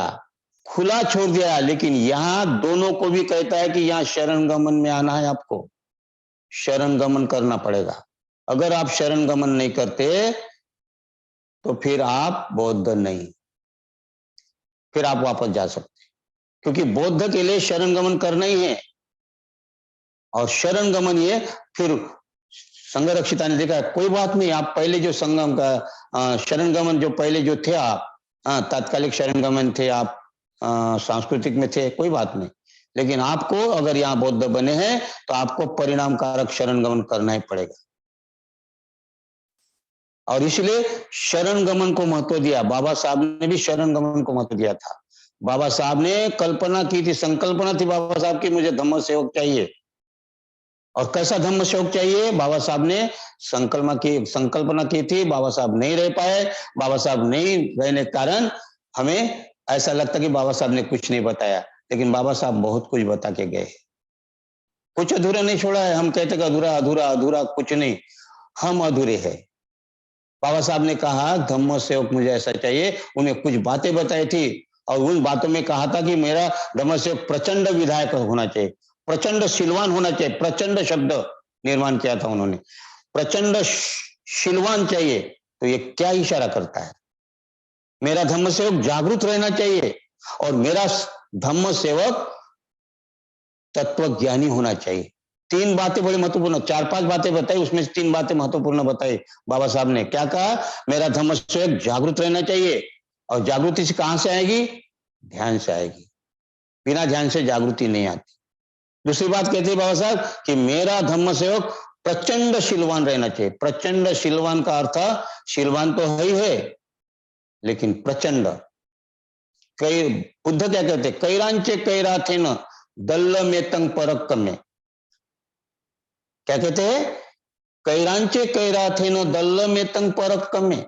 खुला छोड़ दिया, लेकिन यहां दोनों को भी कहता है कि यहां शरण गमन में आना है, आपको शरण गमन करना पड़ेगा। अगर आप शरण गमन नहीं करते तो फिर आप बौद्ध नहीं, फिर आप वापस जा सकते, क्योंकि बौद्ध के लिए शरण गमन करना ही है। और शरण गमन ये फिर संरक्षिता ने देखा, कोई बात नहीं, आप पहले जो संगम का शरण गमन जो पहले जो थे, आप तात्कालिक शरण गमन थे, आप सांस्कृतिक में थे, कोई बात नहीं, लेकिन आपको अगर यहाँ बौद्ध बने हैं तो आपको परिणाम कारक शरण गमन करना ही पड़ेगा। और इसलिए शरण गमन को महत्व दिया, बाबा साहब ने भी शरण गमन को महत्व दिया था। बाबा साहब ने कल्पना की थी, संकल्पना थी बाबा साहब की, मुझे धम्म सेवक चाहिए। और कैसा धम्म सेवक चाहिए? बाबा साहब ने संकल्पना की थी, बाबा साहब नहीं रह पाए। बाबा साहब नहीं रहने के कारण हमें ऐसा लगता कि बाबा साहब ने कुछ नहीं बताया, लेकिन बाबा साहब बहुत कुछ बता के गए। कुछ अधूरा नहीं छोड़ा है। हम कहते कि अधूरा अधूरा अधूरा कुछ नहीं, हम अधूरे हैं। बाबा साहब ने कहा धम्म सेवक मुझे ऐसा चाहिए, उन्हें कुछ बातें बताई थी और उन बातों में कहा था कि मेरा धम्म सेवक प्रचंड विधायक होना चाहिए, प्रचंड शीलवान होना चाहिए। प्रचंड शब्द निर्माण किया था उन्होंने, प्रचंड शीलवान चाहिए। तो ये क्या इशारा करता है? मेरा धम्म सेवक जागरूक रहना चाहिए और मेरा धम्म सेवक तत्वज्ञानी होना चाहिए। तीन बातें बड़ी महत्वपूर्ण, चार पांच बातें बताई, उसमें से तीन बातें महत्वपूर्ण बताई बाबा साहब ने। क्या कहा? मेरा धम्म सेवक जागरूक रहना चाहिए। और जागृति से कहां से आएगी? ध्यान से आएगी। बिना ध्यान से जागृति नहीं आती। दूसरी बात कहते हैं बाबा साहब कि मेरा धम्म सेवक प्रचंड शीलवान रहना चाहिए। प्रचंड शीलवान का अर्थ, शीलवान तो है ही है, लेकिन प्रचंड। कई बुद्ध क्या कहते? कैरांचे कैराथे न दल्ल में तंग परक में। क्या कहते हैं? कैरांचे कैराथे न दल्ल में तंग परक में।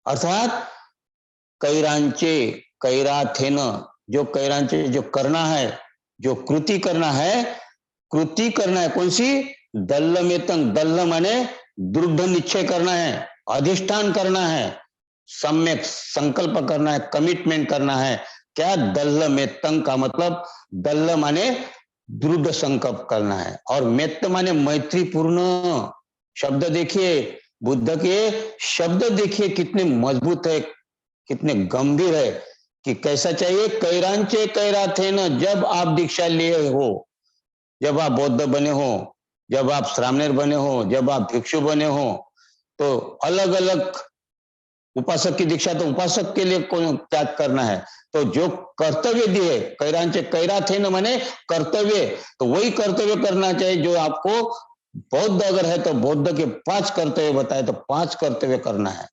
अर्थात कैरांचे कैराथे न, जो कैरांचे जो करना है, जो कृति करना है, कृति करना है कौन सी? दल्ल में तंग। दल्ल माने दृढ़ निश्चय करना है, अधिष्ठान करना है, सम्यक संकल्प करना है, कमिटमेंट करना है। क्या? दल्ल में तंग का मतलब, दल्ल माने दृढ़ संकल्प करना है, और मेत्त माने मैत्रीपूर्ण। शब्द देखिए, बुद्ध के शब्द देखिए कितने मजबूत है, कितने गंभीर है कि कैसा चाहिए? कैरांचे कैराथे न, जब आप दीक्षा लिए हो, जब आप बौद्ध बने हो, जब आप श्रामणेर बने हो, जब आप भिक्षु बने हो, तो अलग अलग उपासक की दीक्षा तो उपासक के लिए त्याग करना है। तो जो कर्तव्य दिए, कैरांचे कैराथे न माने कर्तव्य, तो वही कर्तव्य करना चाहिए जो आपको, बौद्ध अगर है तो बौद्ध के 5 कर्तव्य बताए तो 5 कर्तव्य करना है।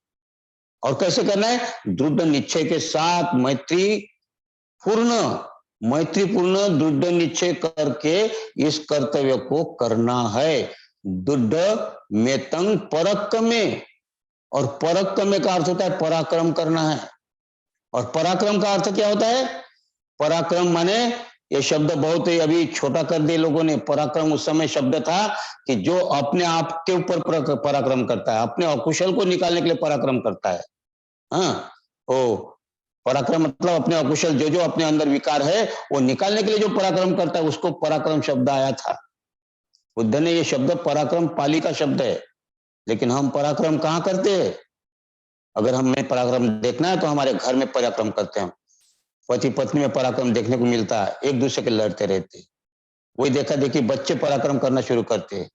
और कैसे करना है? दृढ़ निश्चय के साथ, मैत्रीपूर्ण दृढ़ निश्चय करके इस कर्तव्य को करना है। दृढ़ मेतंग परक में, और परक में का अर्थ होता है पराक्रम करना है। और पराक्रम का अर्थ क्या होता है? पराक्रम माने, ये शब्द बहुत ही अभी छोटा कर दिए लोगों ने। पराक्रम उस समय शब्द था कि जो अपने आप के ऊपर पराक्रम करता है, अपने अकुशल को निकालने के लिए पराक्रम करता है। हाँ, ओ पराक्रम मतलब अपने अकुशल, जो जो अपने अंदर विकार है वो निकालने के लिए जो पराक्रम करता है, उसको पराक्रम शब्द आया था। बुद्ध ने ये शब्द, पराक्रम पाली का शब्द है, लेकिन हम पराक्रम कहाँ करते हैं? अगर हमें पराक्रम देखना है तो हमारे घर में पराक्रम करते हैं। पति पत्नी में पराक्रम देखने को मिलता है, एक दूसरे के लड़ते रहते। वही देखा देखी बच्चे पराक्रम करना शुरू करते हैं।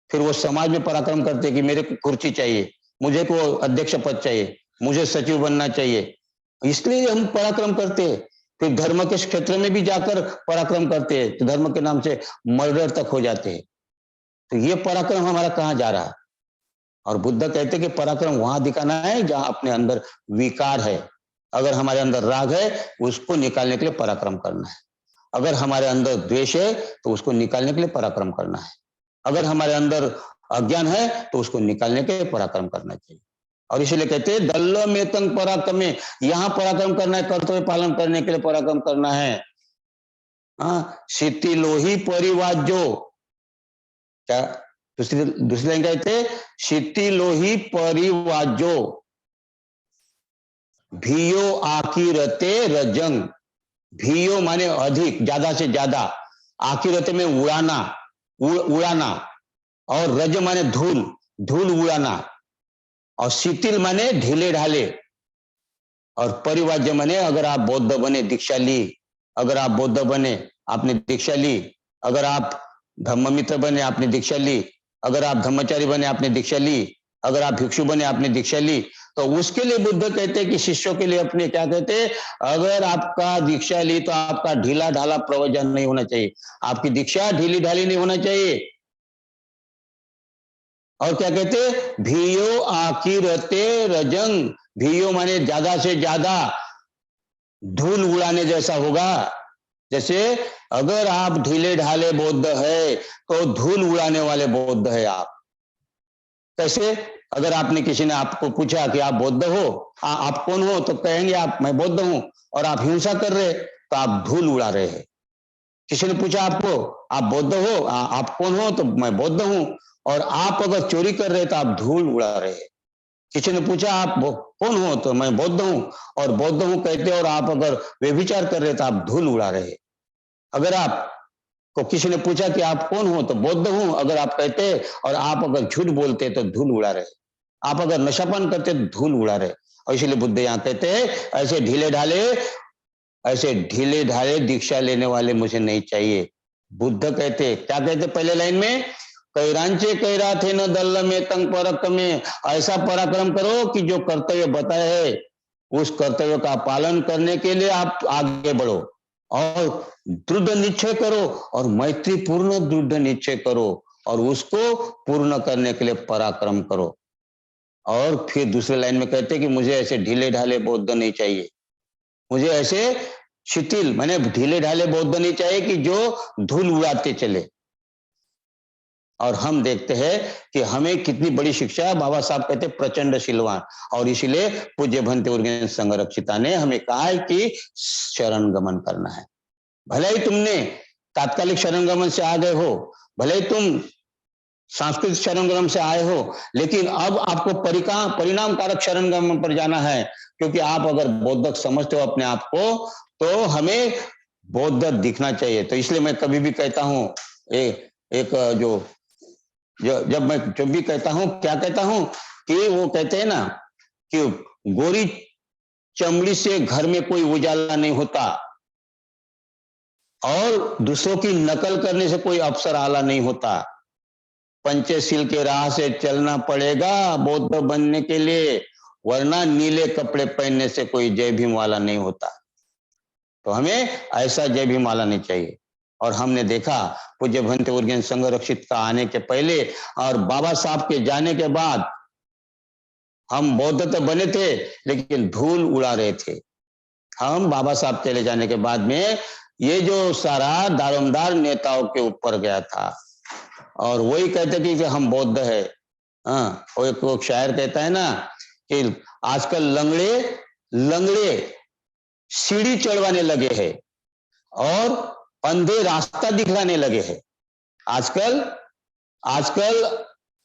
फिर वो समाज में पराक्रम करते हैं कि मेरे को कुर्सी चाहिए, मुझे को अध्यक्ष पद चाहिए, मुझे सचिव बनना चाहिए, इसलिए हम पराक्रम करते हैं। फिर धर्म के क्षेत्र में भी जाकर पराक्रम करते हैं, तो धर्म के नाम से मर्डर तक हो जाते हैं। तो ये पराक्रम हमारा कहाँ जा रहा है? और बुद्ध कहते कि पराक्रम वहां दिखाना है जहां अपने अंदर विकार है। अगर हमारे अंदर राग है, उसको निकालने के लिए पराक्रम करना है। अगर हमारे अंदर द्वेष है तो उसको निकालने के लिए पराक्रम करना है। अगर हमारे अंदर अज्ञान है तो उसको निकालने के लिए पराक्रम करना चाहिए। और इसलिए कहते हैं दल्ल में तंग पराक्रम में, यहां पराक्रम करना है, कर्तव्य पालन करने के लिए पराक्रम करना है। हाँ, सिद्धि लोही परिवाजो, क्या दूसरी दूसरी लाइन कहते? सिद्धि लोही परिवाजो भियो आकीरते रजंग। भियो माने अधिक, ज्यादा से ज्यादा, आकीरते में उड़ाना, उड़ाना, और रज माने धूल, धूल उड़ाना, और शिथिल माने ढीले ढाले, और परिवाज्य माने अगर आप बौद्ध बने, दीक्षा ली, अगर आप बौद्ध बने, आपने दीक्षा ली, अगर आप धम्ममित्र बने, आपने दीक्षा ली, अगर आप धम्मचारी बने, आपने दीक्षा ली, अगर आप भिक्षु बने, आपने दीक्षा ली, तो उसके लिए बुद्ध कहते हैं कि शिष्यों के लिए अपने क्या कहते हैं? अगर आपका दीक्षा ली तो आपका ढीला ढाला प्रवचन नहीं होना चाहिए, आपकी दीक्षा ढीली ढाली नहीं होना चाहिए। और क्या कहते? भियो आकीरते रजंग, भियो माने ज्यादा से ज्यादा, धूल उड़ाने जैसा होगा। जैसे अगर आप ढीले ढाले बौद्ध है तो धूल उड़ाने वाले बौद्ध है आप। कैसे? अगर आपने किसी ने आपको पूछा कि आप बौद्ध हो, आप कौन हो, तो कहेंगे आप मैं बौद्ध हूं, और आप हिंसा कर रहे तो आप धूल उड़ा रहे हैं। किसी ने पूछा आपको आप बौद्ध हो, आप कौन हो, तो मैं बौद्ध हूं, और आप अगर चोरी कर रहे तो आप धूल उड़ा रहे हैं। किसी ने पूछा आप कौन हो, तो मैं बौद्ध हूं, और बौद्ध हूं कहते और आप अगर व्यभिचार कर रहे तो आप धूल उड़ा रहे हैं। अगर आप को किसी ने पूछा कि आप कौन हो, तो बौद्ध हूं अगर आप कहते और आप अगर झूठ बोलते तो धूल उड़ा रहे। आप अगर नशापान करते तो धूल उड़ा रहे। और इसलिए बुद्ध यहाँ कहते हैं ऐसे ढीले ढाले दीक्षा लेने वाले मुझे नहीं चाहिए। बुद्ध कहते क्या कहते पहले लाइन में, कैरांचे कैरा थे न दल्ल में तंग परक में, ऐसा पराक्रम करो कि जो कर्तव्य बताए है उस कर्तव्य का पालन करने के लिए आप आगे बढ़ो, और दृढ़ निश्चय करो, और मैत्री पूर्ण दृढ़ निश्चय करो, और उसको पूर्ण करने के लिए पराक्रम करो। और फिर दूसरे लाइन में कहते कि मुझे ऐसे ढीले ढाले बौद्ध नहीं चाहिए, मुझे ऐसे शिथिल माने ढीले ढाले बौद्ध नहीं चाहिए कि जो धूल उड़ाते चले। और हम देखते हैं कि हमें कितनी बड़ी शिक्षा बाबा साहब कहते प्रचंड शीलवान, और इसीलिए पूज्य भंते उर्गेन संरक्षिता ने हमें कहा है कि शरण गमन करना है। भले ही तुमने तात्कालिक शरण गमन से आ गए हो, भले ही तुम सांस्कृतिक शरण गमन से आए हो, लेकिन अब आपको परिणाम कारक शरण गमन पर जाना है, क्योंकि आप अगर बौद्धक समझते हो अपने आप को तो हमें बौद्ध दिखना चाहिए। तो इसलिए मैं कभी भी कहता हूं एक जब भी कहता हूं क्या कहता हूं कि वो कहते हैं ना कि गोरी चमड़ी से घर में कोई उजाला नहीं होता, और दूसरों की नकल करने से कोई अफसर आला नहीं होता। पंचशील के राह से चलना पड़ेगा बौद्ध बनने के लिए, वरना नीले कपड़े पहनने से कोई जय भीम वाला नहीं होता। तो हमें ऐसा जय भीम वाला नहीं चाहिए। और हमने देखा पूज्य भंते उर्गेन संरक्षित का आने के पहले और बाबा साहब के जाने के बाद हम बौद्ध तो बने थे लेकिन धूल उड़ा रहे थे। हम बाबा साहब चले जाने के बाद में ये जो सारा दारोमदार नेताओं के ऊपर गया था, और वही कहते थे कि हम बौद्ध है। हाँ, वो एक शायर कहता है ना कि आजकल लंगड़े सीढ़ी चढ़वाने लगे हैं और अंधे रास्ता दिखलाने लगे हैं। आजकल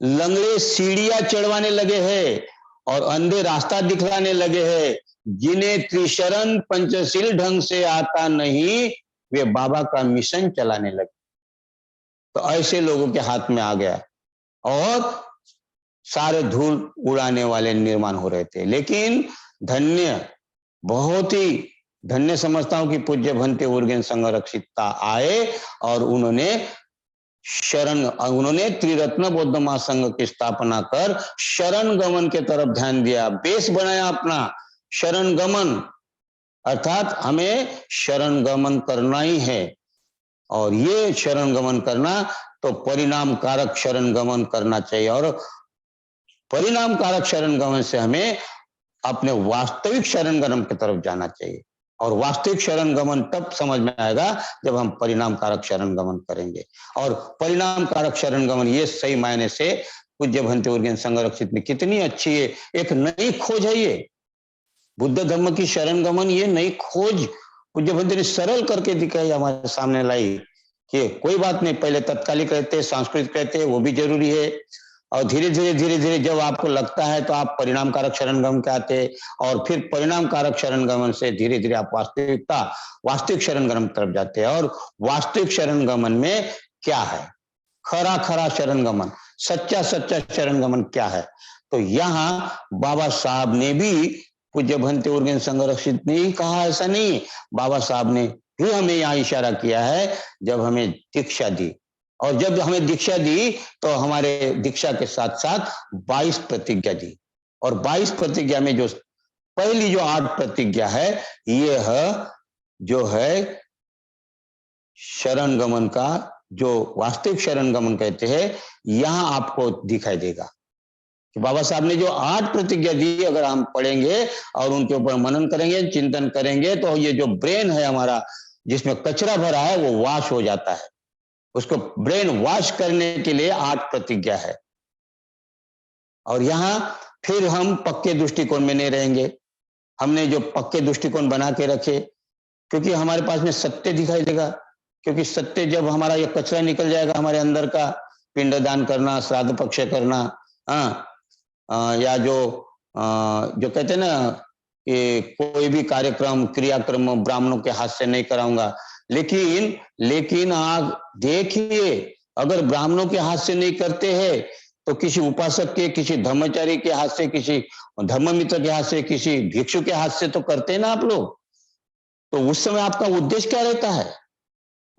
लंगड़े सीढ़ियां चढ़वाने लगे हैं और अंधे रास्ता दिखलाने लगे हैं। जिन्हें त्रिशरण पंचशील ढंग से आता नहीं वे बाबा का मिशन चलाने लगे। तो ऐसे लोगों के हाथ में आ गया और सारे धूल उड़ाने वाले निर्माण हो रहे थे। लेकिन धन्य, बहुत ही धन्य समझता हूं कि पूज्य भंते उर्गेन संरक्षिता आए और उन्होंने त्रिरत्न बौद्ध महासंघ की स्थापना कर शरण गमन के तरफ ध्यान दिया, बेस बनाया अपना शरण गमन, अर्थात हमें शरण गमन करना ही है। और ये शरण गमन करना तो परिणाम कारक शरण गमन करना चाहिए, और परिणाम कारक शरण गमन से हमें अपने वास्तविक शरण गमन की तरफ जाना चाहिए। और वास्तविक शरण गमन तब समझ में आएगा जब हम परिणाम कारक शरण गमन करेंगे। और परिणाम कारक शरण गमन ये सही मायने से पूज्य भंते उर्गेन संरक्षित में कितनी अच्छी है, एक नई खोज है। ये बुद्ध धर्म की शरण गमन ये नई खोज पूज्य भंते ने सरल करके दिखाई, हमारे सामने लाई कि कोई बात नहीं, पहले तत्कालिक रहते, सांस्कृतिक रहते, वो भी जरूरी है, और धीरे धीरे जब आपको लगता है तो आप परिणाम कारक शरण गमन के आते, और फिर परिणाम कारक शरण गमन से धीरे धीरे आप वास्तविक शरण गमन तरफ जाते हैं। और वास्तविक शरण गमन में क्या है, खरा शरण गमन, सच्चा शरण गमन क्या है, तो यहाँ बाबा साहब ने भी पूज्य भंते उर्गेन संरक्षित ने ही कहा, ऐसा नहीं, बाबा साहब ने भी हमें यहाँ इशारा किया है जब हमें दीक्षा दी। और जब हमें दीक्षा दी तो हमारे दीक्षा के साथ साथ 22 प्रतिज्ञा दी, और 22 प्रतिज्ञा में जो पहली जो 8 प्रतिज्ञा है ये जो है शरण गमन का, जो वास्तविक शरण गमन कहते हैं, यहां आपको दिखाई देगा। कि बाबा साहब ने जो 8 प्रतिज्ञा दी, अगर हम पढ़ेंगे और उनके ऊपर मनन करेंगे, चिंतन करेंगे, तो ये जो ब्रेन है हमारा, जिसमें कचरा भरा है, वो वॉश हो जाता है। उसको ब्रेन वॉश करने के लिए 8 प्रतिज्ञा है। और यहाँ फिर हम पक्के दृष्टिकोण में नहीं रहेंगे। हमने जो पक्के दृष्टिकोण बना के रखे, क्योंकि हमारे पास में सत्य दिखाई देगा, क्योंकि सत्य जब हमारा ये कचरा निकल जाएगा हमारे अंदर का, पिंडदान करना, श्राद्ध पक्ष करना, या जो कहते हैं ना कि कोई भी कार्यक्रम क्रियाक्रम ब्राह्मणों के हाथ से नहीं कराऊंगा, लेकिन आप देखिए, अगर ब्राह्मणों के हाथ से नहीं करते हैं तो किसी उपासक के, किसी धर्मचारी के हाथ से, किसी धर्ममित्र के हाथ से, किसी भिक्षु के हाथ से तो करते हैं ना आप लोग। तो उस समय आपका उद्देश्य क्या रहता है,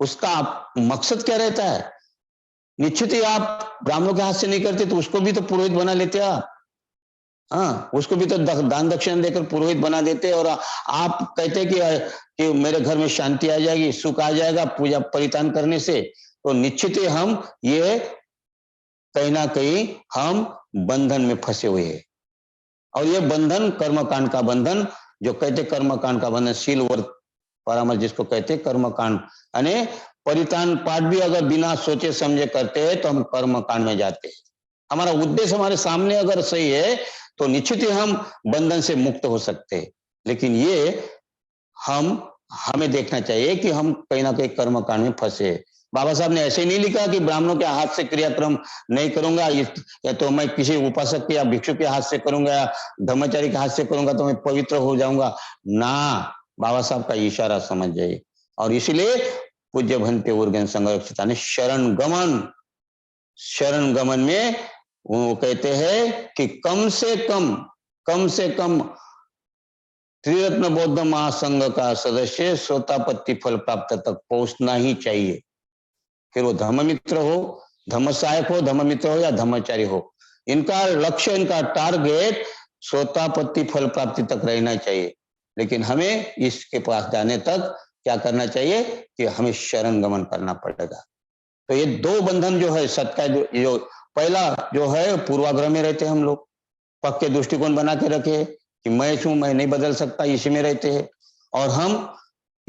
उसका मकसद क्या रहता है? निश्चित ही आप ब्राह्मणों के हाथ से नहीं करते तो उसको भी तो पुरोहित बना लेते आप। हाँ, उसको भी तो दान दक्षिणा देकर पुरोहित बना देते, और आप कहते कि मेरे घर में शांति आ जाएगी, सुख आ जाएगा पूजा परितान करने से। तो निश्चित ही हम ये कहीं ना कहीं हम बंधन में फंसे हुए हैं। और ये बंधन कर्मकांड का बंधन, जो कहते कर्मकांड का बंधन, शील व्रत परामर्श जिसको कहते कर्मकांड, यानी परितान पाठ भी अगर बिना सोचे समझे करते हैं तो हम कर्मकांड में जाते हैं। हमारा उद्देश्य हमारे सामने अगर सही है तो निश्चित ही हम बंधन से मुक्त हो सकते हैं। लेकिन ये हमें देखना चाहिए कि हम कहीं ना कहीं कर्मकांड में फंसे। बाबा साहब ने ऐसे नहीं लिखा कि ब्राह्मणों के हाथ से क्रियाक्रम नहीं करूंगा, या तो मैं किसी उपासक के या भिक्षु के हाथ से करूंगा या धर्मचारी के हाथ से करूंगा तो मैं पवित्र हो जाऊंगा ना। बाबा साहब का इशारा समझ जाइए। और इसलिए पूज्य भंते उर्गेन संरक्षिता ने शरण गमन में वो कहते हैं कि कम से कम त्रिरत्न बौद्ध महासंघ का सदस्य सोतापत्ति फल प्राप्त तक पहुंचना ही चाहिए। फिर वो धर्ममित्र हो, धर्म सहायक हो, धर्ममित्र हो या धर्मचारी हो, इनका लक्ष्य, इनका टारगेट सोतापत्ति फल प्राप्ति तक रहना चाहिए। लेकिन हमें इसके पास जाने तक क्या करना चाहिए कि हमें शरण गमन करना पड़ेगा। तो ये दो बंधन जो है सत का, जो पहला जो है पूर्वाग्रह में रहते हैं हम लोग, पक्के दृष्टिकोण बना के रखे कि मैं हूं, मैं नहीं बदल सकता, इसी में रहते हैं। और हम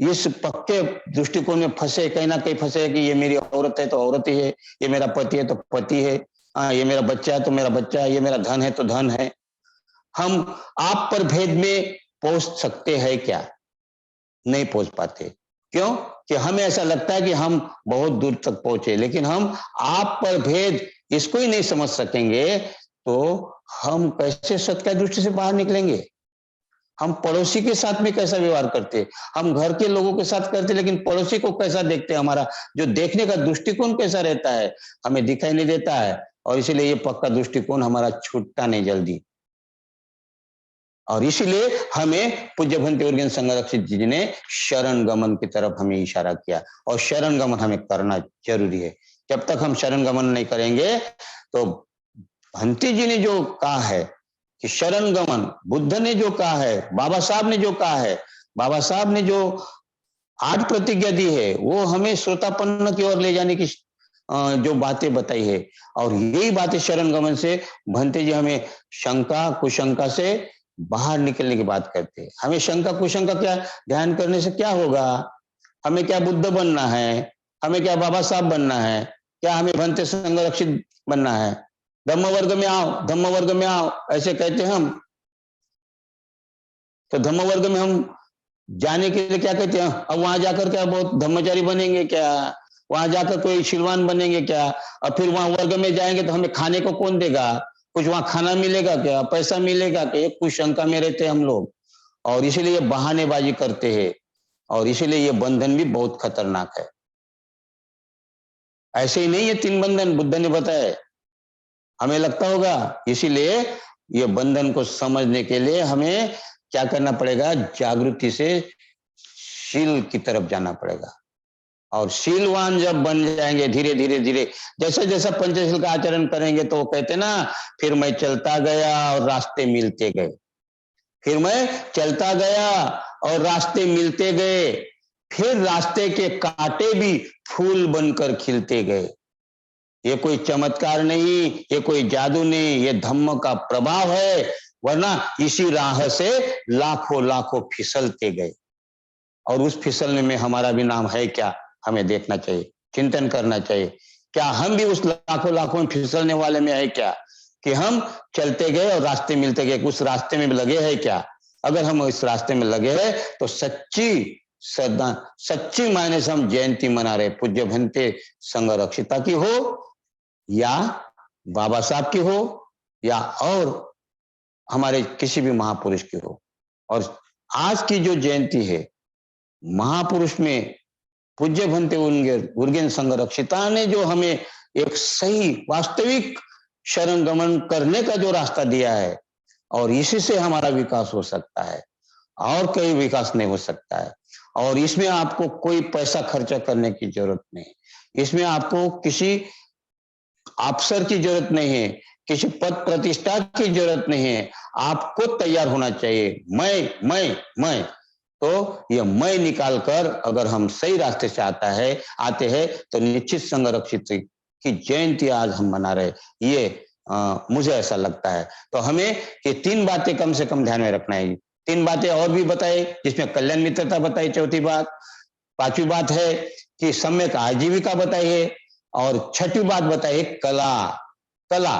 इस पक्के दृष्टिकोण में फंसे, कहीं ना कहीं फंसे कि ये मेरी औरत है तो औरत ही है, ये मेरा पति है तो पति है, ये मेरा बच्चा है तो मेरा बच्चा है, ये मेरा धन है तो धन है। हम आप पर भेद में पहुंच सकते हैं क्या? नहीं पहुंच पाते। क्यों? कि हमें ऐसा लगता है कि हम बहुत दूर तक पहुंचे, लेकिन हम आप पर भेद इसको ही नहीं समझ सकेंगे तो हम कैसे सत्य की दृष्टि से बाहर निकलेंगे? हम पड़ोसी के साथ में कैसा व्यवहार करते, हम घर के लोगों के साथ करते, लेकिन पड़ोसी को कैसा देखते, हमारा जो देखने का दृष्टिकोण कैसा रहता है हमें दिखाई नहीं देता है। और इसीलिए ये पक्का दृष्टिकोण हमारा छूटता नहीं जल्दी। और इसीलिए हमें पूज्य भंते उर्गेन संरक्षित जी ने शरण गमन की तरफ हमें इशारा किया, और शरण गमन हमें करना जरूरी है। जब तक हम शरण गमन नहीं करेंगे तो भंते जी ने जो कहा है कि शरण गमन, बुद्ध ने जो कहा है, बाबा साहब ने जो कहा है, बाबा साहब ने जो 8 प्रतिज्ञा दी है, वो हमें श्रोतापन्न की ओर ले जाने की जो बातें बताई है। और यही बातें शरण गमन से भंते जी हमें शंका कुशंका से बाहर निकलने की बात करते हैं। हमें शंका कुशंका क्या ध्यान करने से क्या होगा? हमें क्या बुद्ध बनना है? हमें क्या बाबा साहब बनना है? क्या हमें भंते संरक्षित बनना है? धम्म वर्ग में आओ, धम्म वर्ग में आओ, ऐसे कहते हैं हम। तो धम्म वर्ग में हम जाने के लिए क्या कहते हैं? अब वहां जाकर क्या बहुत धर्मचारी बनेंगे क्या? वहां जाकर कोई शिलवान बनेंगे क्या? और फिर वहां वर्ग में जाएंगे तो हमें खाने को कौन देगा? कुछ वहां खाना मिलेगा क्या? पैसा मिलेगा क्या? एक कुछ शंका में रहते हैं हम लोग, और इसीलिए बहानेबाजी करते हैं। और इसीलिए ये बंधन भी बहुत खतरनाक है। ऐसे ही नहीं, ये 3 बंधन बुद्ध ने बताया, हमें लगता होगा। इसीलिए ये बंधन को समझने के लिए हमें क्या करना पड़ेगा? जागृति से शील की तरफ जाना पड़ेगा। और शीलवान जब बन जाएंगे धीरे धीरे, जैसे जैसा पंचशील का आचरण करेंगे तो वो कहते ना, फिर मैं चलता गया और रास्ते मिलते गए, फिर मैं चलता गया और रास्ते मिलते गए, फिर रास्ते के कांटे भी फूल बनकर खिलते गए। ये कोई चमत्कार नहीं, ये कोई जादू नहीं, ये धम्म का प्रभाव है, वरना इसी राह से लाखों लाखों फिसलते गए और उस फिसलने में हमारा भी नाम है क्या, हमें देखना चाहिए, चिंतन करना चाहिए। क्या हम भी उस लाखों लाखों में फिसलने वाले में है क्या, कि हम चलते गए और रास्ते मिलते गए, उस रास्ते में लगे हैं क्या? अगर हम इस रास्ते में लगे हैं तो सच्ची मायने से हम जयंती मना रहे, पूज्य भंते संघरक्षिता की हो या बाबा साहब की हो या और हमारे किसी भी महापुरुष की हो। और आज की जो जयंती है, महापुरुष में पूज्य भंते उर्गेन संघरक्षिता ने जो हमें एक सही वास्तविक शरण गमन करने का जो रास्ता दिया है, और इसी से हमारा विकास हो सकता है, और कहीं विकास नहीं हो सकता है। और इसमें आपको कोई पैसा खर्चा करने की जरूरत नहीं, इसमें आपको किसी अफसर की जरूरत नहीं है, किसी पद प्रतिष्ठा की जरूरत नहीं है, आपको तैयार होना चाहिए। मैं तो ये मैं निकाल कर अगर हम सही रास्ते से आते हैं तो निश्चित संघरक्षित की जयंती आज हम मना रहे, ये मुझे ऐसा लगता है। तो हमें ये 3 बातें कम से कम ध्यान में रखना है। 3 बातें और भी बताई, जिसमें कल्याण मित्रता बताई, चौथी बात, 5वीं बात है कि सम्यक आजीविका बताई है, और 6वीं बात बताई है कला।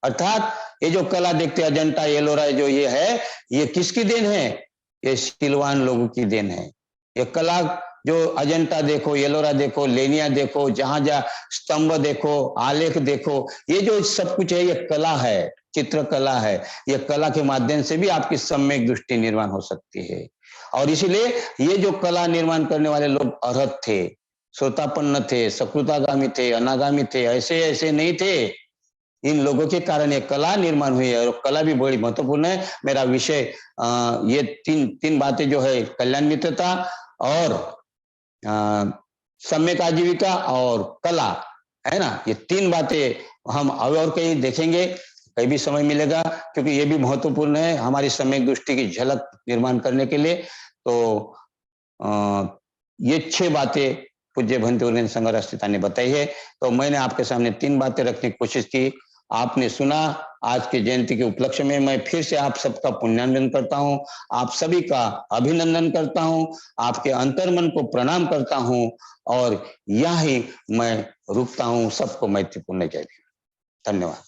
अर्थात ये जो कला देखते अजंता एलोरा जो ये है, ये किसकी देन है? ये सिलवान लोगों की देन है। ये कला जो अजंता देखो, एलोरा देखो, लेनिया देखो, जहां जहां स्तंभ देखो, आलेख देखो, ये जो सब कुछ है ये कला है, चित्रकला है। ये कला के माध्यम से भी आपकी सम्यक दृष्टि निर्माण हो सकती है। और इसीलिए ये जो कला निर्माण करने वाले लोग अर्हत थे, श्रोतापन्न थे, सकृतागामी थे, अनागामी थे, ऐसे नहीं थे। इन लोगों के कारण ये कला निर्माण हुई है, और कला भी बड़ी महत्वपूर्ण है। मेरा विषय ये तीन बातें जो है, कल्याण मित्रता और सम्यक आजीविका और कला, है ना, ये 3 बातें हम और कहीं देखेंगे, कहीं भी समय मिलेगा, क्योंकि ये भी महत्वपूर्ण है हमारी सम्यक दृष्टि की झलक निर्माण करने के लिए। तो ये 6 बातें पूज्य भंते उर्गेन संघरक्षिता ने बताई है। तो मैंने आपके सामने 3 बातें रखने की कोशिश की, आपने सुना। आज की जयंती के उपलक्ष्य में मैं फिर से आप सबका पुण्यान्वयन करता हूं, आप सभी का अभिनंदन करता हूं, आपके अंतर्मन को प्रणाम करता हूं, और यही मैं रुकता हूं। सबको मैत्रीपूर्ण जय। धन्यवाद।